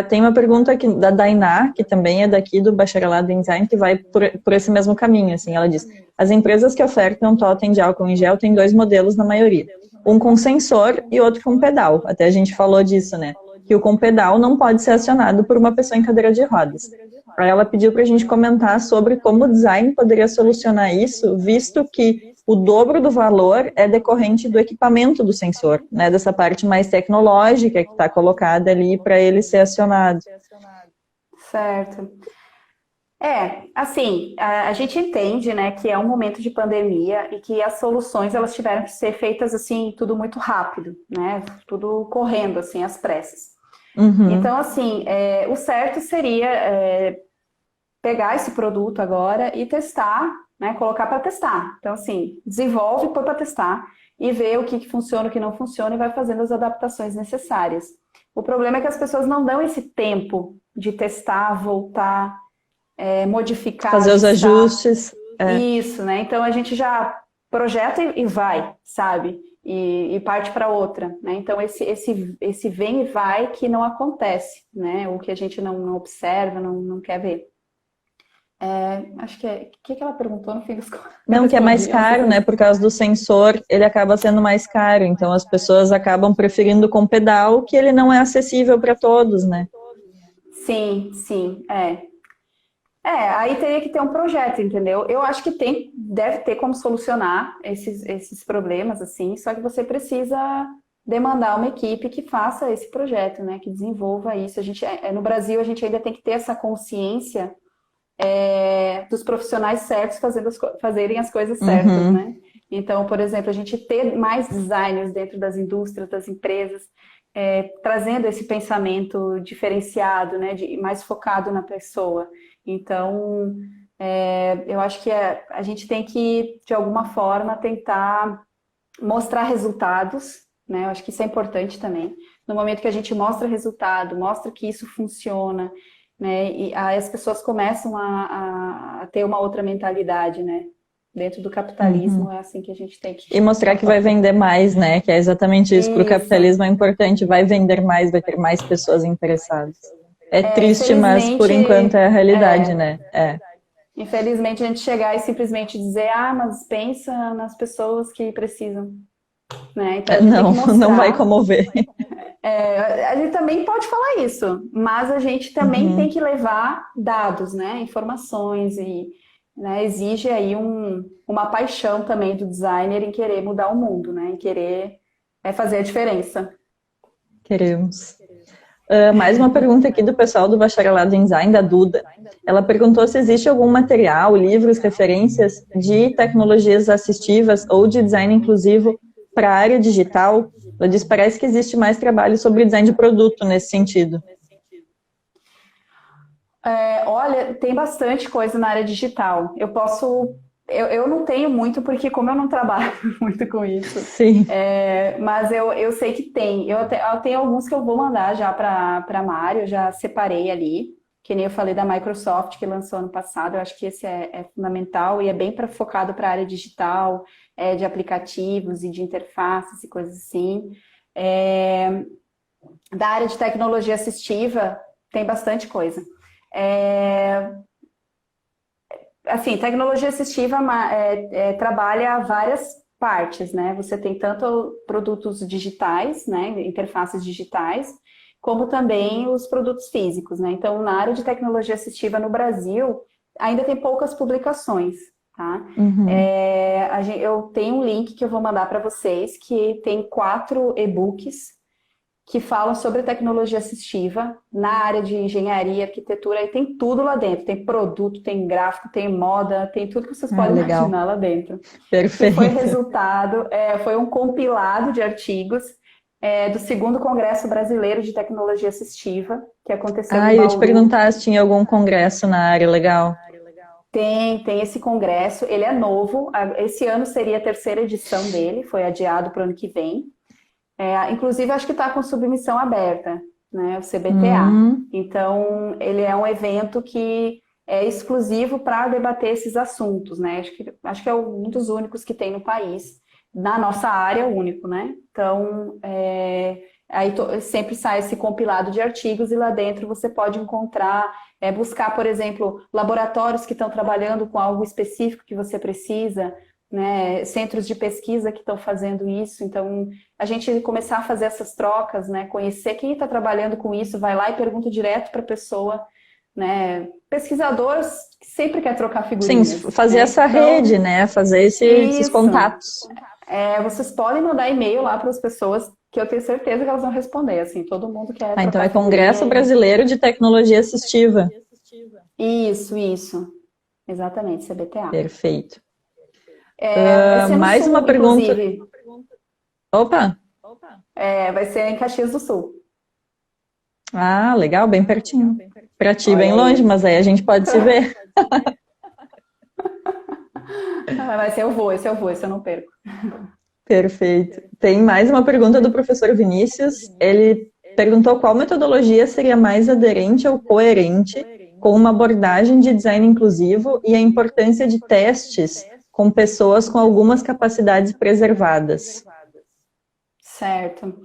Tem uma pergunta aqui da Dainá, que também é daqui do bacharelado em design, que vai por esse mesmo caminho, assim, ela diz: as empresas que ofertam totem de álcool em gel têm 2 modelos na maioria, um com sensor e outro com pedal, até a gente falou disso, né, que o com pedal não pode ser acionado por uma pessoa em cadeira de rodas. Aí ela pediu para a gente comentar sobre como o design poderia solucionar isso, visto que o dobro do valor é decorrente do equipamento do sensor, né, dessa parte mais tecnológica que está colocada ali para ele ser acionado. Certo. Assim, a gente entende, né, que é um momento de pandemia e que as soluções, elas tiveram que ser feitas, assim, tudo muito rápido, né, tudo correndo, assim, às pressas. Então, assim, o certo seria pegar esse produto agora e testar, né, colocar para testar. Então, assim, desenvolve, põe para testar e vê o que funciona, o que não funciona e vai fazendo as adaptações necessárias. O problema é que as pessoas não dão esse tempo de testar, voltar, modificar, fazer os ajustes. Isso, né? Então a gente já projeta e vai, sabe? E parte para outra, né? Então esse vem e vai que não acontece, né? O que a gente não observa, não quer ver. Acho que o que ela perguntou no fim dos contos? Não, que é mais caro, né? Por causa do sensor, ele acaba sendo mais caro. Então as pessoas acabam preferindo com pedal, que ele não é acessível para todos, né? Sim, aí teria que ter um projeto, entendeu? Eu acho que deve ter como solucionar esses problemas, assim, só que você precisa demandar uma equipe que faça esse projeto, né? Que desenvolva isso. No Brasil, a gente ainda tem que ter essa consciência dos profissionais certos fazerem as coisas certas, né? Então, por exemplo, a gente ter mais designers dentro das indústrias, das empresas, trazendo esse pensamento diferenciado, né, mais focado na pessoa. Então, eu acho que a gente tem que, de alguma forma, tentar mostrar resultados, né? Eu acho que isso é importante também. No momento que a gente mostra resultado, mostra que isso funciona, né? E aí as pessoas começam a ter uma outra mentalidade, né? Dentro do capitalismo é assim que a gente tem que... E mostrar que vai vender mais, né? Que é exatamente isso. Para o capitalismo é importante, vai vender mais, vai ter mais pessoas interessadas. É triste, mas por enquanto é a realidade, né? Infelizmente, a gente chegar e simplesmente dizer, mas pensa nas pessoas que precisam, né? Então, a gente tem que mostrar. Não vai comover. A gente também pode falar isso, mas a gente também tem que levar dados, né? Informações e, né, exige aí uma paixão também do designer em querer mudar o mundo, né? Em querer fazer a diferença. Queremos. Mais uma pergunta aqui do pessoal do Bacharelado em Design, da Duda. Ela perguntou se existe algum material, livros, referências de tecnologias assistivas ou de design inclusivo para a área digital. Ela diz, parece que existe mais trabalho sobre design de produto nesse sentido. Olha, tem bastante coisa na área digital. Eu não tenho muito, porque como eu não trabalho muito com isso, sim. Mas eu sei que tem. Eu tenho alguns que eu vou mandar já para a Mário, eu já separei ali, que nem eu falei da Microsoft, que lançou ano passado. Eu acho que esse é fundamental e é bem focado para a área digital, de aplicativos e de interfaces e coisas assim. Da área de tecnologia assistiva, tem bastante coisa. Assim, tecnologia assistiva trabalha várias partes, né? Você tem tanto produtos digitais, né? Interfaces digitais, como também os produtos físicos, né? Então, na área de tecnologia assistiva no Brasil, ainda tem poucas publicações, tá? Eu tenho um link que eu vou mandar para vocês, que tem 4 e-books que falam sobre tecnologia assistiva na área de engenharia, arquitetura, e tem tudo lá dentro. Tem produto, tem gráfico, tem moda, tem tudo que vocês podem imaginar lá dentro. Perfeito. Que foi resultado, foi um compilado de artigos do 2º Congresso Brasileiro de Tecnologia Assistiva, que aconteceu em Bauru. Eu ia te perguntar se tinha algum congresso na área, legal. Tem esse congresso, ele é novo, esse ano seria a 3ª edição dele, foi adiado para o ano que vem. Inclusive, acho que está com submissão aberta, né, o CBTA. Então, ele é um evento que é exclusivo para debater esses assuntos, né? Acho que é um dos únicos que tem no país. Na nossa área, o único, né? Então, aí sempre sai esse compilado de artigos e lá dentro você pode encontrar, buscar, por exemplo, laboratórios que estão trabalhando com algo específico que você precisa, né, centros de pesquisa que estão fazendo isso. Então, a gente começar a fazer essas trocas, né, conhecer quem está trabalhando com isso, vai lá e pergunta direto para a pessoa, né, pesquisadores que sempre quer trocar figurinhas. Sim, fazer essa rede, né, fazer esses contatos. Vocês podem mandar e-mail lá para as pessoas, que eu tenho certeza que elas vão responder, assim, todo mundo quer trocar então é Congresso Brasileiro de Tecnologia Assistiva. Isso, exatamente, CBTA. Perfeito. Mais uma pergunta. Inclusive. Opa! Vai ser em Caxias do Sul. Ah, legal, bem pertinho. Para ti, bem longe, mas aí a gente pode se ver. Esse eu vou, esse eu não perco. Perfeito. Tem mais uma pergunta do professor Vinícius. Ele perguntou qual metodologia seria mais aderente ou coerente com uma abordagem de design inclusivo e a importância de testes com pessoas com algumas capacidades preservadas. Certo.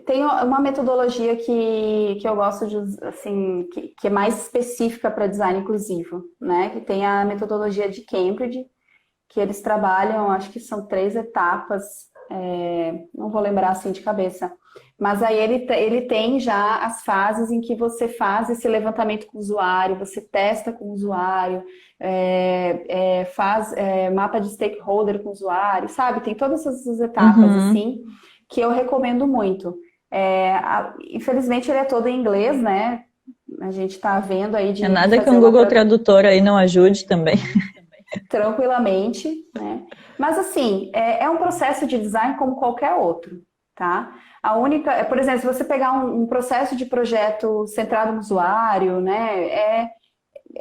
Tem uma metodologia que eu gosto de, assim, que é mais específica para design inclusivo, né? Que tem a metodologia de Cambridge, que eles trabalham, acho que são 3 etapas, não vou lembrar assim de cabeça, mas aí ele tem já as fases em que você faz esse levantamento com o usuário, você testa com o usuário, faz mapa de stakeholder com o usuário, sabe? Tem todas essas etapas, assim, que eu recomendo muito. Infelizmente ele é todo em inglês, né? A gente tá vendo aí de... nada que um Google Tradutor aí não ajude também. Tranquilamente, né? Mas assim, é um processo de design como qualquer outro, tá? A única, por exemplo, se você pegar um processo de projeto centrado no usuário, né,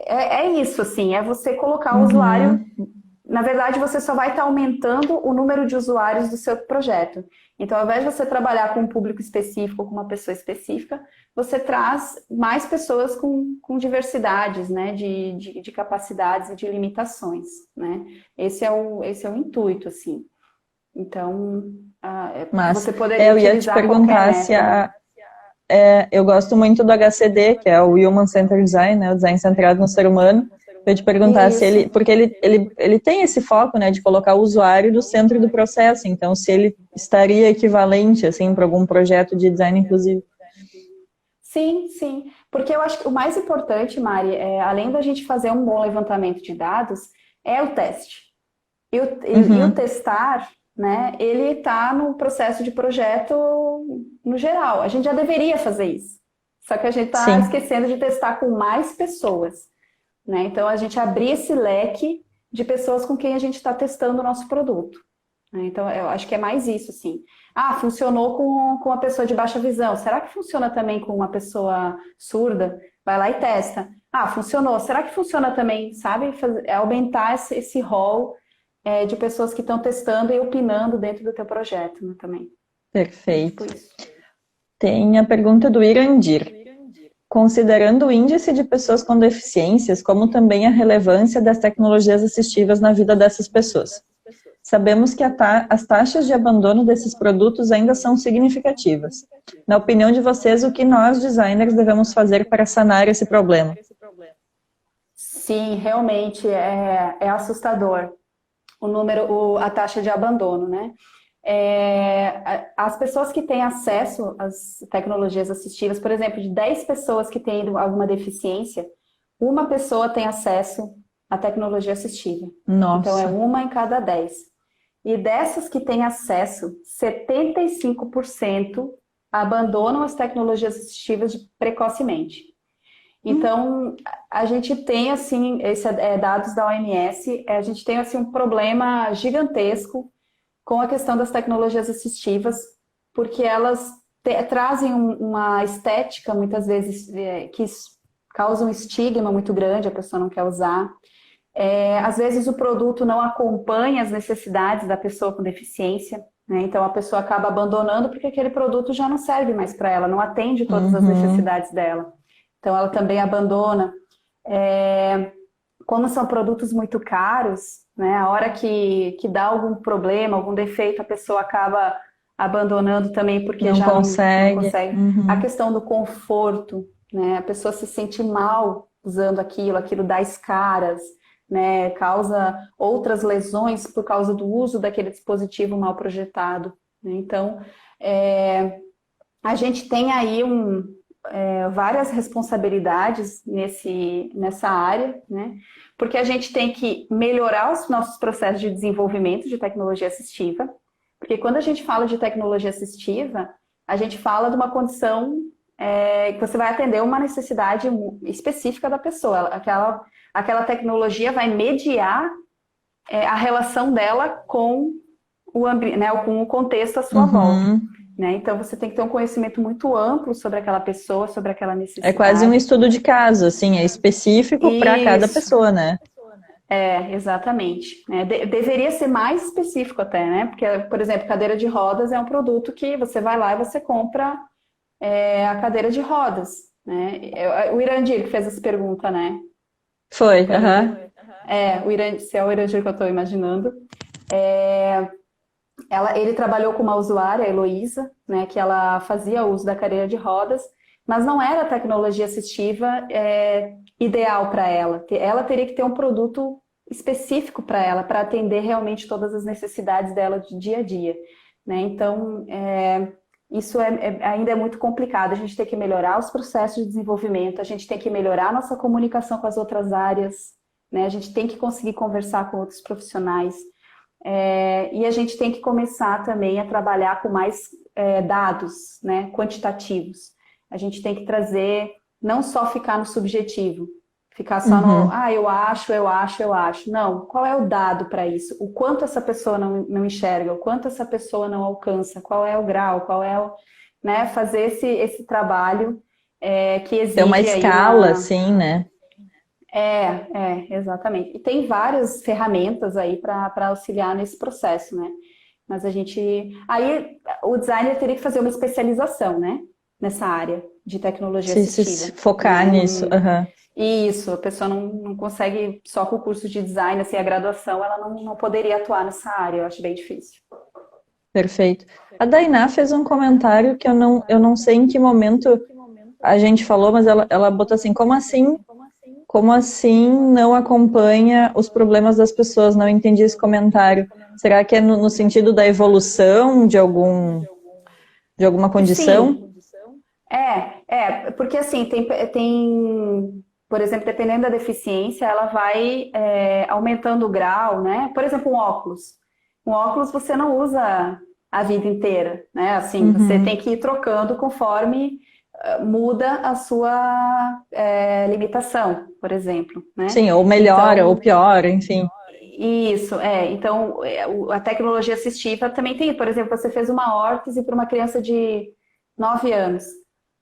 é isso, assim, é você colocar o usuário. Uhum. Na verdade, você só vai estar aumentando o número de usuários do seu projeto. Então, ao invés de você trabalhar com um público específico, com uma pessoa específica, você traz mais pessoas com diversidades, né, de capacidades e de limitações, né? Esse é o intuito, assim. Então, Mas você poderia eu ia te utilizar qualquer perguntar se método. eu gosto muito do HCD, que é o Human Centered Design, né, o design centrado no ser humano. Eu ia te perguntar se Isso. ele, porque ele tem esse foco, né, de colocar o usuário do centro do processo. Então, se ele estaria equivalente, assim, para algum projeto de design inclusivo. Sim, sim. Porque eu acho que o mais importante, Mari, além da gente fazer um bom levantamento de dados, é o teste. E o Uhum. testar, né, ele está no processo de projeto no geral. A gente já deveria fazer isso. Só que a gente está Sim, esquecendo de testar com mais pessoas, né? Então, a gente abrir esse leque de pessoas com quem a gente está testando o nosso produto, né? Então, eu acho que é mais isso, assim. Ah, funcionou com uma pessoa de baixa visão. Será que funciona também com uma pessoa surda? Vai lá e testa. Ah, funcionou. Será que funciona também, sabe? Aumentar esse rol de pessoas que estão testando e opinando dentro do teu projeto, né, também. É tipo perfeito. isso. Tem a pergunta do Irandir. Considerando o índice de pessoas com deficiências, como também a relevância das tecnologias assistivas na vida dessas pessoas. Sabemos que as taxas de abandono desses produtos ainda são significativas. Na opinião de vocês, o que nós, designers, devemos fazer para sanar esse problema? Sim, realmente é assustador a taxa de abandono, né? As pessoas que têm acesso às tecnologias assistivas, por exemplo, de 10 pessoas que têm alguma deficiência, uma pessoa tem acesso à tecnologia assistiva. Então, é Nossa, uma em cada 10. E dessas que têm acesso, 75% abandonam as tecnologias assistivas precocemente. Então, a gente tem, assim, dados da OMS, a gente tem, assim, um problema gigantesco com a questão das tecnologias assistivas, porque elas trazem uma estética, muitas vezes, que causa um estigma muito grande, a pessoa não quer usar. Às vezes o produto não acompanha as necessidades da pessoa com deficiência, né? Então a pessoa acaba abandonando porque aquele produto já não serve mais para ela, não atende todas as uhum. necessidades dela. Então ela também abandona. Como são produtos muito caros, né? A hora que dá algum problema, algum defeito, a pessoa acaba abandonando também porque Não já não consegue. consegue. A Uhum. questão do conforto, né? A pessoa se sente mal usando aquilo dá escaras, né? Causa outras lesões por causa do uso daquele dispositivo mal projetado, né? Então, a gente tem aí várias responsabilidades nessa área, né? Porque a gente tem que melhorar os nossos processos de desenvolvimento de tecnologia assistiva, porque quando a gente fala de tecnologia assistiva, a gente fala de uma condição que você vai atender uma necessidade específica da pessoa. Aquela tecnologia vai mediar a relação dela com com o contexto à sua volta. Uhum. Né? Então, você tem que ter um conhecimento muito amplo sobre aquela pessoa, sobre aquela É quase um necessidade. estudo de caso, assim, é específico para cada Isso, pessoa, né? exatamente. Deveria ser mais específico até, né? Porque, por exemplo, cadeira de rodas é um produto que você vai lá e você compra a cadeira de rodas. Né? O Irandir que fez essa pergunta, né? Foi, Foi o aham. Irandir? Se é o Irandir que eu estou imaginando. Ele trabalhou com uma usuária, a Heloísa, né, que ela fazia uso da cadeira de rodas, mas não era a tecnologia assistiva ideal para ela. Ela teria que ter um produto específico para ela, para atender realmente todas as necessidades dela de dia a dia. Né? Então, isso ainda é muito complicado. A gente tem que melhorar os processos de desenvolvimento, a gente tem que melhorar a nossa comunicação com as outras áreas, né? A gente tem que conseguir conversar com outros profissionais. E a gente tem que começar também a trabalhar com mais dados, né, quantitativos. A gente tem que trazer, não só ficar no subjetivo, Ficar só no, Uhum. eu acho, eu acho, eu acho. Não, qual é o dado para isso? O quanto essa pessoa não enxerga, o quanto essa pessoa não alcança, qual é o grau, qual é o, né, fazer esse trabalho que Ter uma exige aí escala, uma. assim, né? Exatamente. E tem várias ferramentas aí para auxiliar nesse processo, né? Mas a gente. Aí o designer teria que fazer uma especialização, né? Nessa área de tecnologia Se assistiva, focar né? nisso. Aham. Isso, a pessoa não consegue só com o curso de design, assim, a graduação, ela não poderia atuar nessa área, eu acho bem difícil. Perfeito. A Dainá fez um comentário que eu não sei em que momento a gente falou, mas ela botou assim, como assim não acompanha os problemas das pessoas? Não entendi esse comentário. Será que é no sentido da evolução de alguma condição? Sim, porque assim, por exemplo, dependendo da deficiência, ela vai aumentando o grau, né? Por exemplo, um óculos. Um óculos você não usa a vida inteira, né? Assim, você tem Uhum. que ir trocando conforme muda a sua limitação, por exemplo, né? Sim, ou melhora, ou Então, piora, enfim. isso, então, a tecnologia assistiva também tem, por exemplo, você fez uma órtese para uma criança de 9 anos.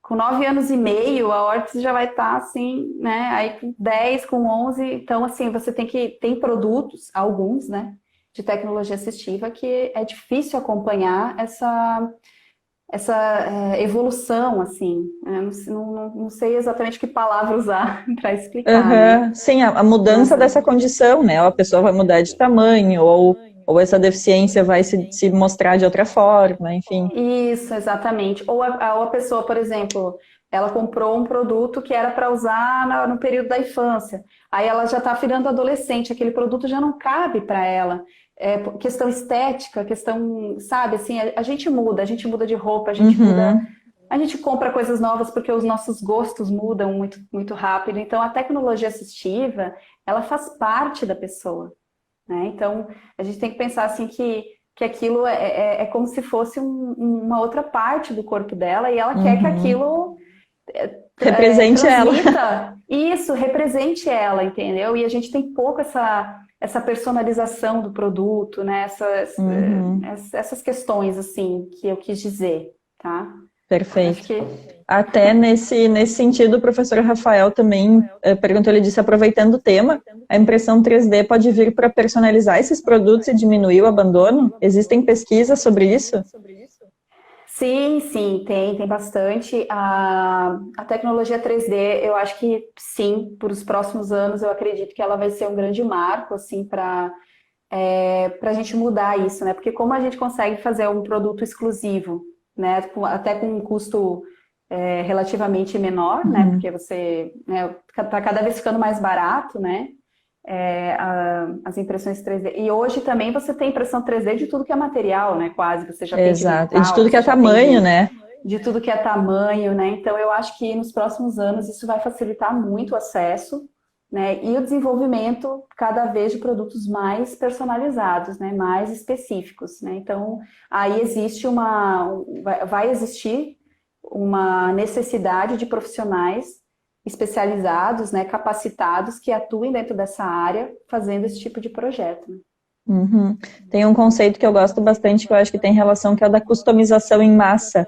Com 9 anos e meio, a órtese já vai estar assim, né? Aí com 10, com 11. Então, assim, tem produtos, alguns, né? De tecnologia assistiva que é difícil acompanhar essa evolução, assim. Eu não sei exatamente que palavra usar para explicar, né? Aham. Sim, a mudança Nossa. dessa condição, né? Ou a pessoa vai mudar de tamanho, ou essa deficiência vai se mostrar de outra forma, enfim. Isso, exatamente. Ou a pessoa, por exemplo, ela comprou um produto que era para usar no período da infância. Aí ela já está virando adolescente, aquele produto já não cabe para ela. Questão estética, questão, sabe, assim, a gente muda de roupa, Uhum. a gente compra coisas novas porque os nossos gostos mudam muito, muito rápido. Então, a tecnologia assistiva, ela faz parte da pessoa, né? Então, a gente tem que pensar assim que aquilo é como se fosse uma outra parte do corpo dela e ela quer que Uhum. aquilo Represente ela. transmita isso, represente ela, entendeu? E a gente tem pouco essa personalização do produto, né? Uhum. Essas questões, assim, que eu quis dizer, tá? Acho Perfeito. que Até nesse sentido, o professor Rafael também perguntou, ele disse, aproveitando o tema, a impressão 3D pode vir para personalizar esses produtos e diminuir o abandono? Existem pesquisas sobre isso? sim, sim, tem bastante. A tecnologia 3D, eu acho que sim, por os próximos anos, eu acredito que ela vai ser um grande marco, assim, para a gente mudar isso, né? Porque como a gente consegue fazer um produto exclusivo, né? Até com um custo relativamente menor, né? Uhum. Porque você, né, tá cada vez ficando mais barato, né? As impressões 3D. E hoje também você tem impressão 3D de tudo que é material, né? Quase. Você já tem de Exato. E de metal, tudo que você é já tem tamanho, né? de tudo que é tamanho, né? Então eu acho que nos próximos anos isso vai facilitar muito o acesso, né? E o desenvolvimento cada vez de produtos mais personalizados, né? Mais específicos, né? Então aí vai existir uma necessidade de profissionais especializados, né? Capacitados que atuem dentro dessa área fazendo esse tipo de projeto, né? Uhum. Tem um conceito que eu gosto bastante, que eu acho que tem relação, que é o da customização em massa,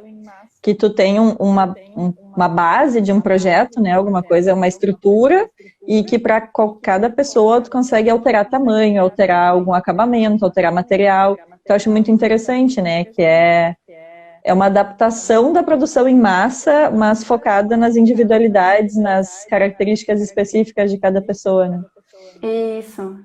que tu tem uma base de um projeto, né, alguma coisa, uma estrutura, e que para cada pessoa tu consegue alterar tamanho, alterar algum acabamento, alterar material, que eu acho muito interessante, né, que é uma adaptação da produção em massa, mas focada nas individualidades, nas características específicas de cada pessoa, né? Isso.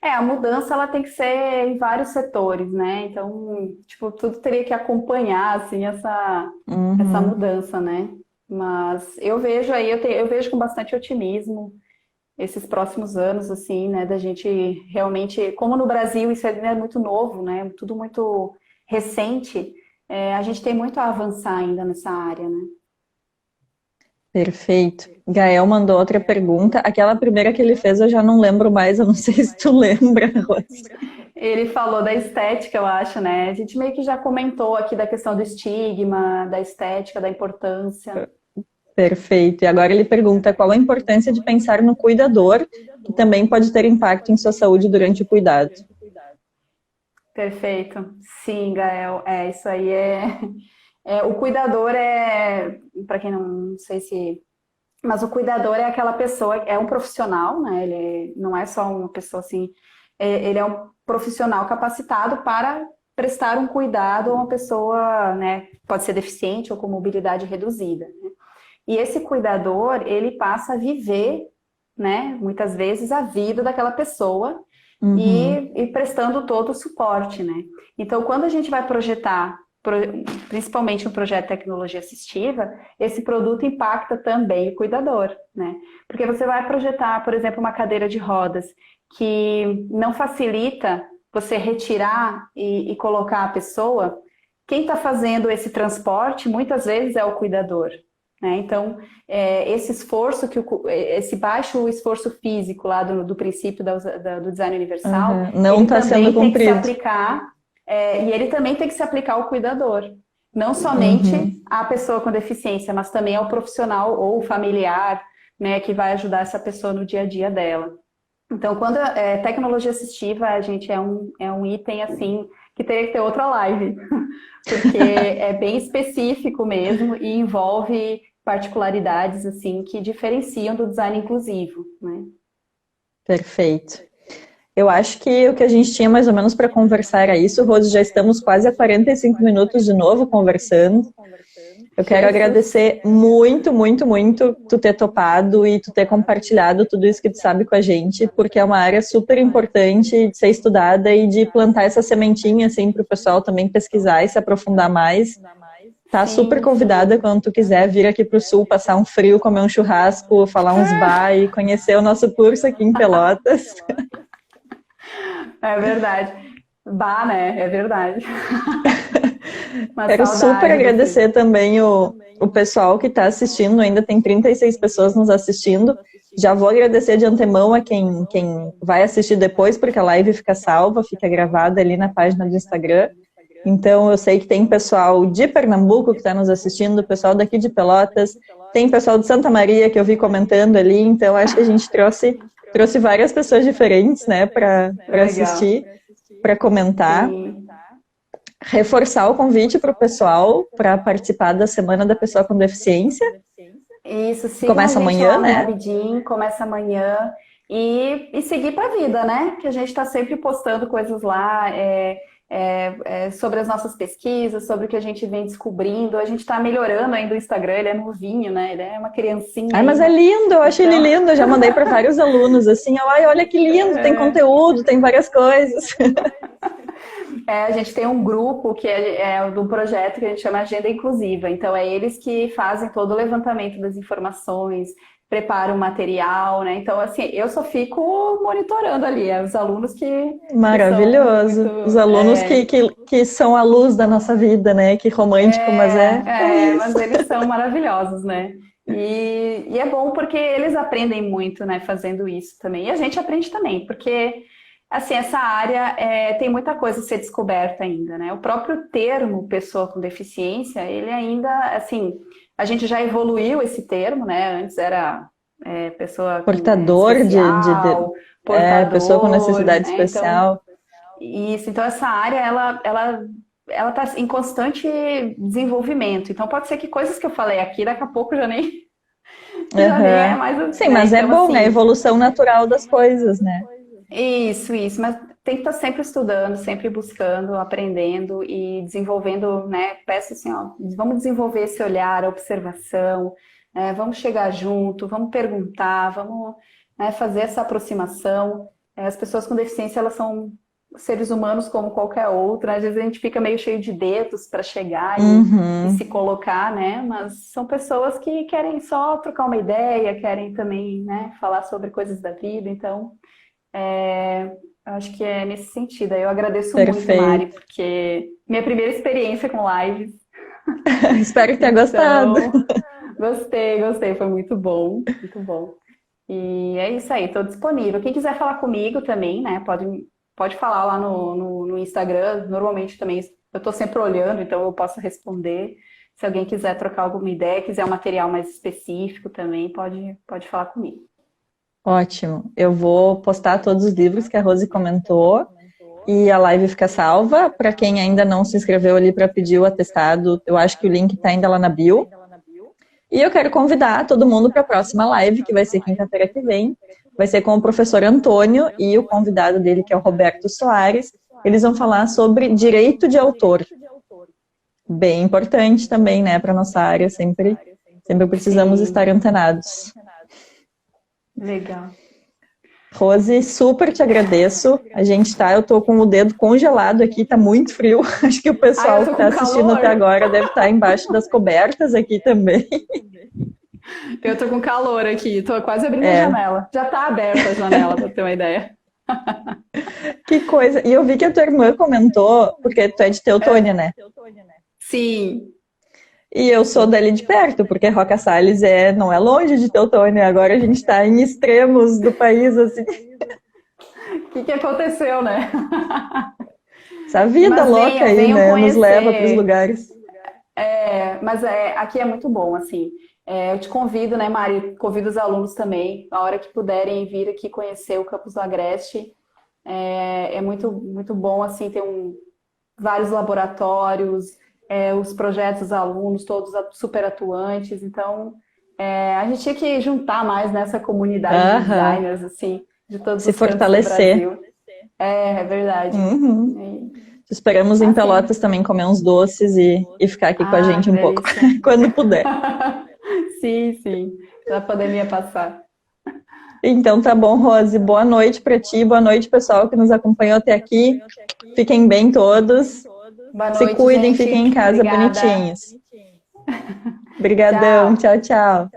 A mudança ela tem que ser em vários setores, né? Então, tipo, tudo teria que acompanhar assim essa Uhum. mudança, né? Mas eu vejo aí, eu vejo com bastante otimismo esses próximos anos, assim, né? Da gente realmente, como no Brasil isso ainda é muito novo, né? Tudo muito recente, a gente tem muito a avançar ainda nessa área, né? Perfeito. Gael mandou outra pergunta. Aquela primeira que ele fez eu já não lembro mais, eu não sei se tu lembra, Rose. Ele falou da estética, eu acho, né? A gente meio que já comentou aqui da questão do estigma, da estética, da importância. Perfeito. E agora ele pergunta qual a importância de pensar no cuidador, que também pode ter impacto em sua saúde durante o cuidado. Perfeito. Sim, Gael, isso aí o cuidador para quem não sei se, mas o cuidador é aquela pessoa, é um profissional, né? Ele não é só uma pessoa assim, ele é um profissional capacitado para prestar um cuidado a uma pessoa, né? Pode ser deficiente ou com mobilidade reduzida, né? E esse cuidador, ele passa a viver, né? Muitas vezes a vida daquela pessoa e prestando todo o suporte, né? Então, quando a gente vai projetar, principalmente um projeto de tecnologia assistiva, esse produto impacta também o cuidador, né? Porque você vai projetar, por exemplo, uma cadeira de rodas que não facilita você retirar e colocar a pessoa, quem está fazendo esse transporte muitas vezes é o cuidador, né? Então, esse esforço, esse baixo esforço físico lá do princípio do design universal, não está sendo tem que se cumprido. aplicar, e ele também tem que se aplicar ao cuidador. Não somente à pessoa com deficiência, mas também ao profissional ou familiar, né, que vai ajudar essa pessoa no dia a dia dela. Então, quando tecnologia assistiva, a gente é um item assim que teria que ter outra live, porque é bem específico mesmo e envolve particularidades assim que diferenciam do design inclusivo, né? Perfeito. Eu acho que o que a gente tinha mais ou menos para conversar era isso, Rose, já estamos quase a 45 minutos de novo conversando. Eu quero agradecer muito, muito, muito tu ter topado e tu ter compartilhado tudo isso que tu sabe com a gente, porque é uma área super importante de ser estudada e de plantar essa sementinha, assim, para o pessoal também pesquisar e se aprofundar mais. Tá super convidada quando tu quiser vir aqui para o Sul, passar um frio, comer um churrasco, falar uns bar e conhecer o nosso curso aqui em Pelotas. É verdade. Bah, né? É verdade. Quero super agradecer também o pessoal que está assistindo, ainda tem 36 pessoas nos assistindo. Já vou agradecer de antemão a quem vai assistir depois, porque a live fica salva, fica gravada ali na página do Instagram. Então eu sei que tem pessoal de Pernambuco que está nos assistindo, pessoal daqui de Pelotas, tem pessoal de Santa Maria que eu vi comentando ali, então acho que a gente trouxe várias pessoas diferentes, né, para assistir, para comentar. Sim. Reforçar o convite para o pessoal para participar da Semana da Pessoa com Deficiência. Isso, sim. Começa amanhã, né? Rapidinho, começa amanhã. E seguir para a vida, né? Que a gente está sempre postando coisas lá sobre as nossas pesquisas, sobre o que a gente vem descobrindo. A gente está melhorando ainda o Instagram, ele é novinho, né? Ele é uma criancinha. Ai, mas é lindo, eu acho ele lindo. Eu já mandei para vários alunos, assim, olha que lindo, tem conteúdo, tem várias coisas. A gente tem um grupo que é do projeto que a gente chama Agenda Inclusiva. Então, é eles que fazem todo o levantamento das informações, preparam o material, né? Então, assim, eu só fico monitorando ali, os alunos que... Maravilhoso. Muito, os alunos que são a luz da nossa vida, né? Que romântico, mas mas eles são maravilhosos, né? E é bom porque eles aprendem muito, né? Fazendo isso também. E a gente aprende também, porque... Assim, essa área tem muita coisa a ser descoberta ainda, né? O próprio termo pessoa com deficiência, ele ainda, assim, a gente já evoluiu esse termo, né? Antes era pessoa portador especial, portador, pessoa com necessidade especial. Então essa área, ela tá em constante desenvolvimento. Então pode ser que coisas que eu falei aqui, daqui a pouco já nem é mais... Sim, mas então, é bom, assim, é a evolução natural das coisas, né? Isso, mas tem que estar sempre estudando, sempre buscando, aprendendo e desenvolvendo, né? Peço assim, vamos desenvolver esse olhar, a observação, vamos chegar junto, vamos perguntar, vamos fazer essa aproximação. As pessoas com deficiência, elas são seres humanos como qualquer outro, às vezes a gente fica meio cheio de dedos para chegar e se colocar, né? Mas são pessoas que querem só trocar uma ideia, querem também, né, falar sobre coisas da vida, então... acho que é nesse sentido. Eu agradeço muito, Mari, porque minha primeira experiência com lives. Espero que tenha gostado. Gostei, foi muito bom, muito bom. E é isso aí, estou disponível. Quem quiser falar comigo também, né, pode falar lá no Instagram. Normalmente também eu estou sempre olhando, então eu posso responder. Se alguém quiser trocar alguma ideia, quiser um material mais específico também, pode falar comigo. Ótimo. Eu vou postar todos os livros que a Rose comentou e a live fica salva. Para quem ainda não se inscreveu ali para pedir o atestado, eu acho que o link está ainda lá na bio. E eu quero convidar todo mundo para a próxima live, que vai ser quinta-feira que vem. Vai ser com o professor Antônio e o convidado dele, que é o Roberto Soares. Eles vão falar sobre direito de autor. Bem importante também, né, para nossa área. Sempre precisamos estar antenados. Legal. Rose, super te agradeço. Eu tô com o dedo congelado aqui, tá muito frio. Acho que o pessoal que tá assistindo até agora deve estar embaixo das cobertas aqui também. Eu tô com calor aqui, tô quase abrindo a janela. Já tá aberta a janela, pra ter uma ideia. Que coisa. E eu vi que a tua irmã comentou, porque tu é de Teutônia, né? Sim. E eu sou dali de perto, porque Roca Salles não é longe de Teutônia. Agora a gente está em extremos do país, assim. O que aconteceu, né? Essa vida louca aí, né? Nos leva para os lugares. Mas aqui é muito bom, assim. Eu te convido, né, Mari? Convido os alunos também, a hora que puderem vir aqui conhecer o Campus do Agreste. É muito, muito bom, assim, ter vários laboratórios, os projetos dos alunos, todos super atuantes. Então, a gente tinha que juntar mais nessa comunidade de designers, assim, de todos os cantos do Brasil. É verdade. Esperamos em Pelotas também comer uns doces e ficar aqui com a gente um pouco, quando puder. Sim, quando a pandemia passar. Então tá bom, Rose. Boa noite para ti, boa noite, pessoal que nos acompanhou até aqui. Fiquem bem todos. Boa noite, se cuidem, gente. Fiquem em casa. Obrigada. Bonitinhos. Obrigadão, tchau.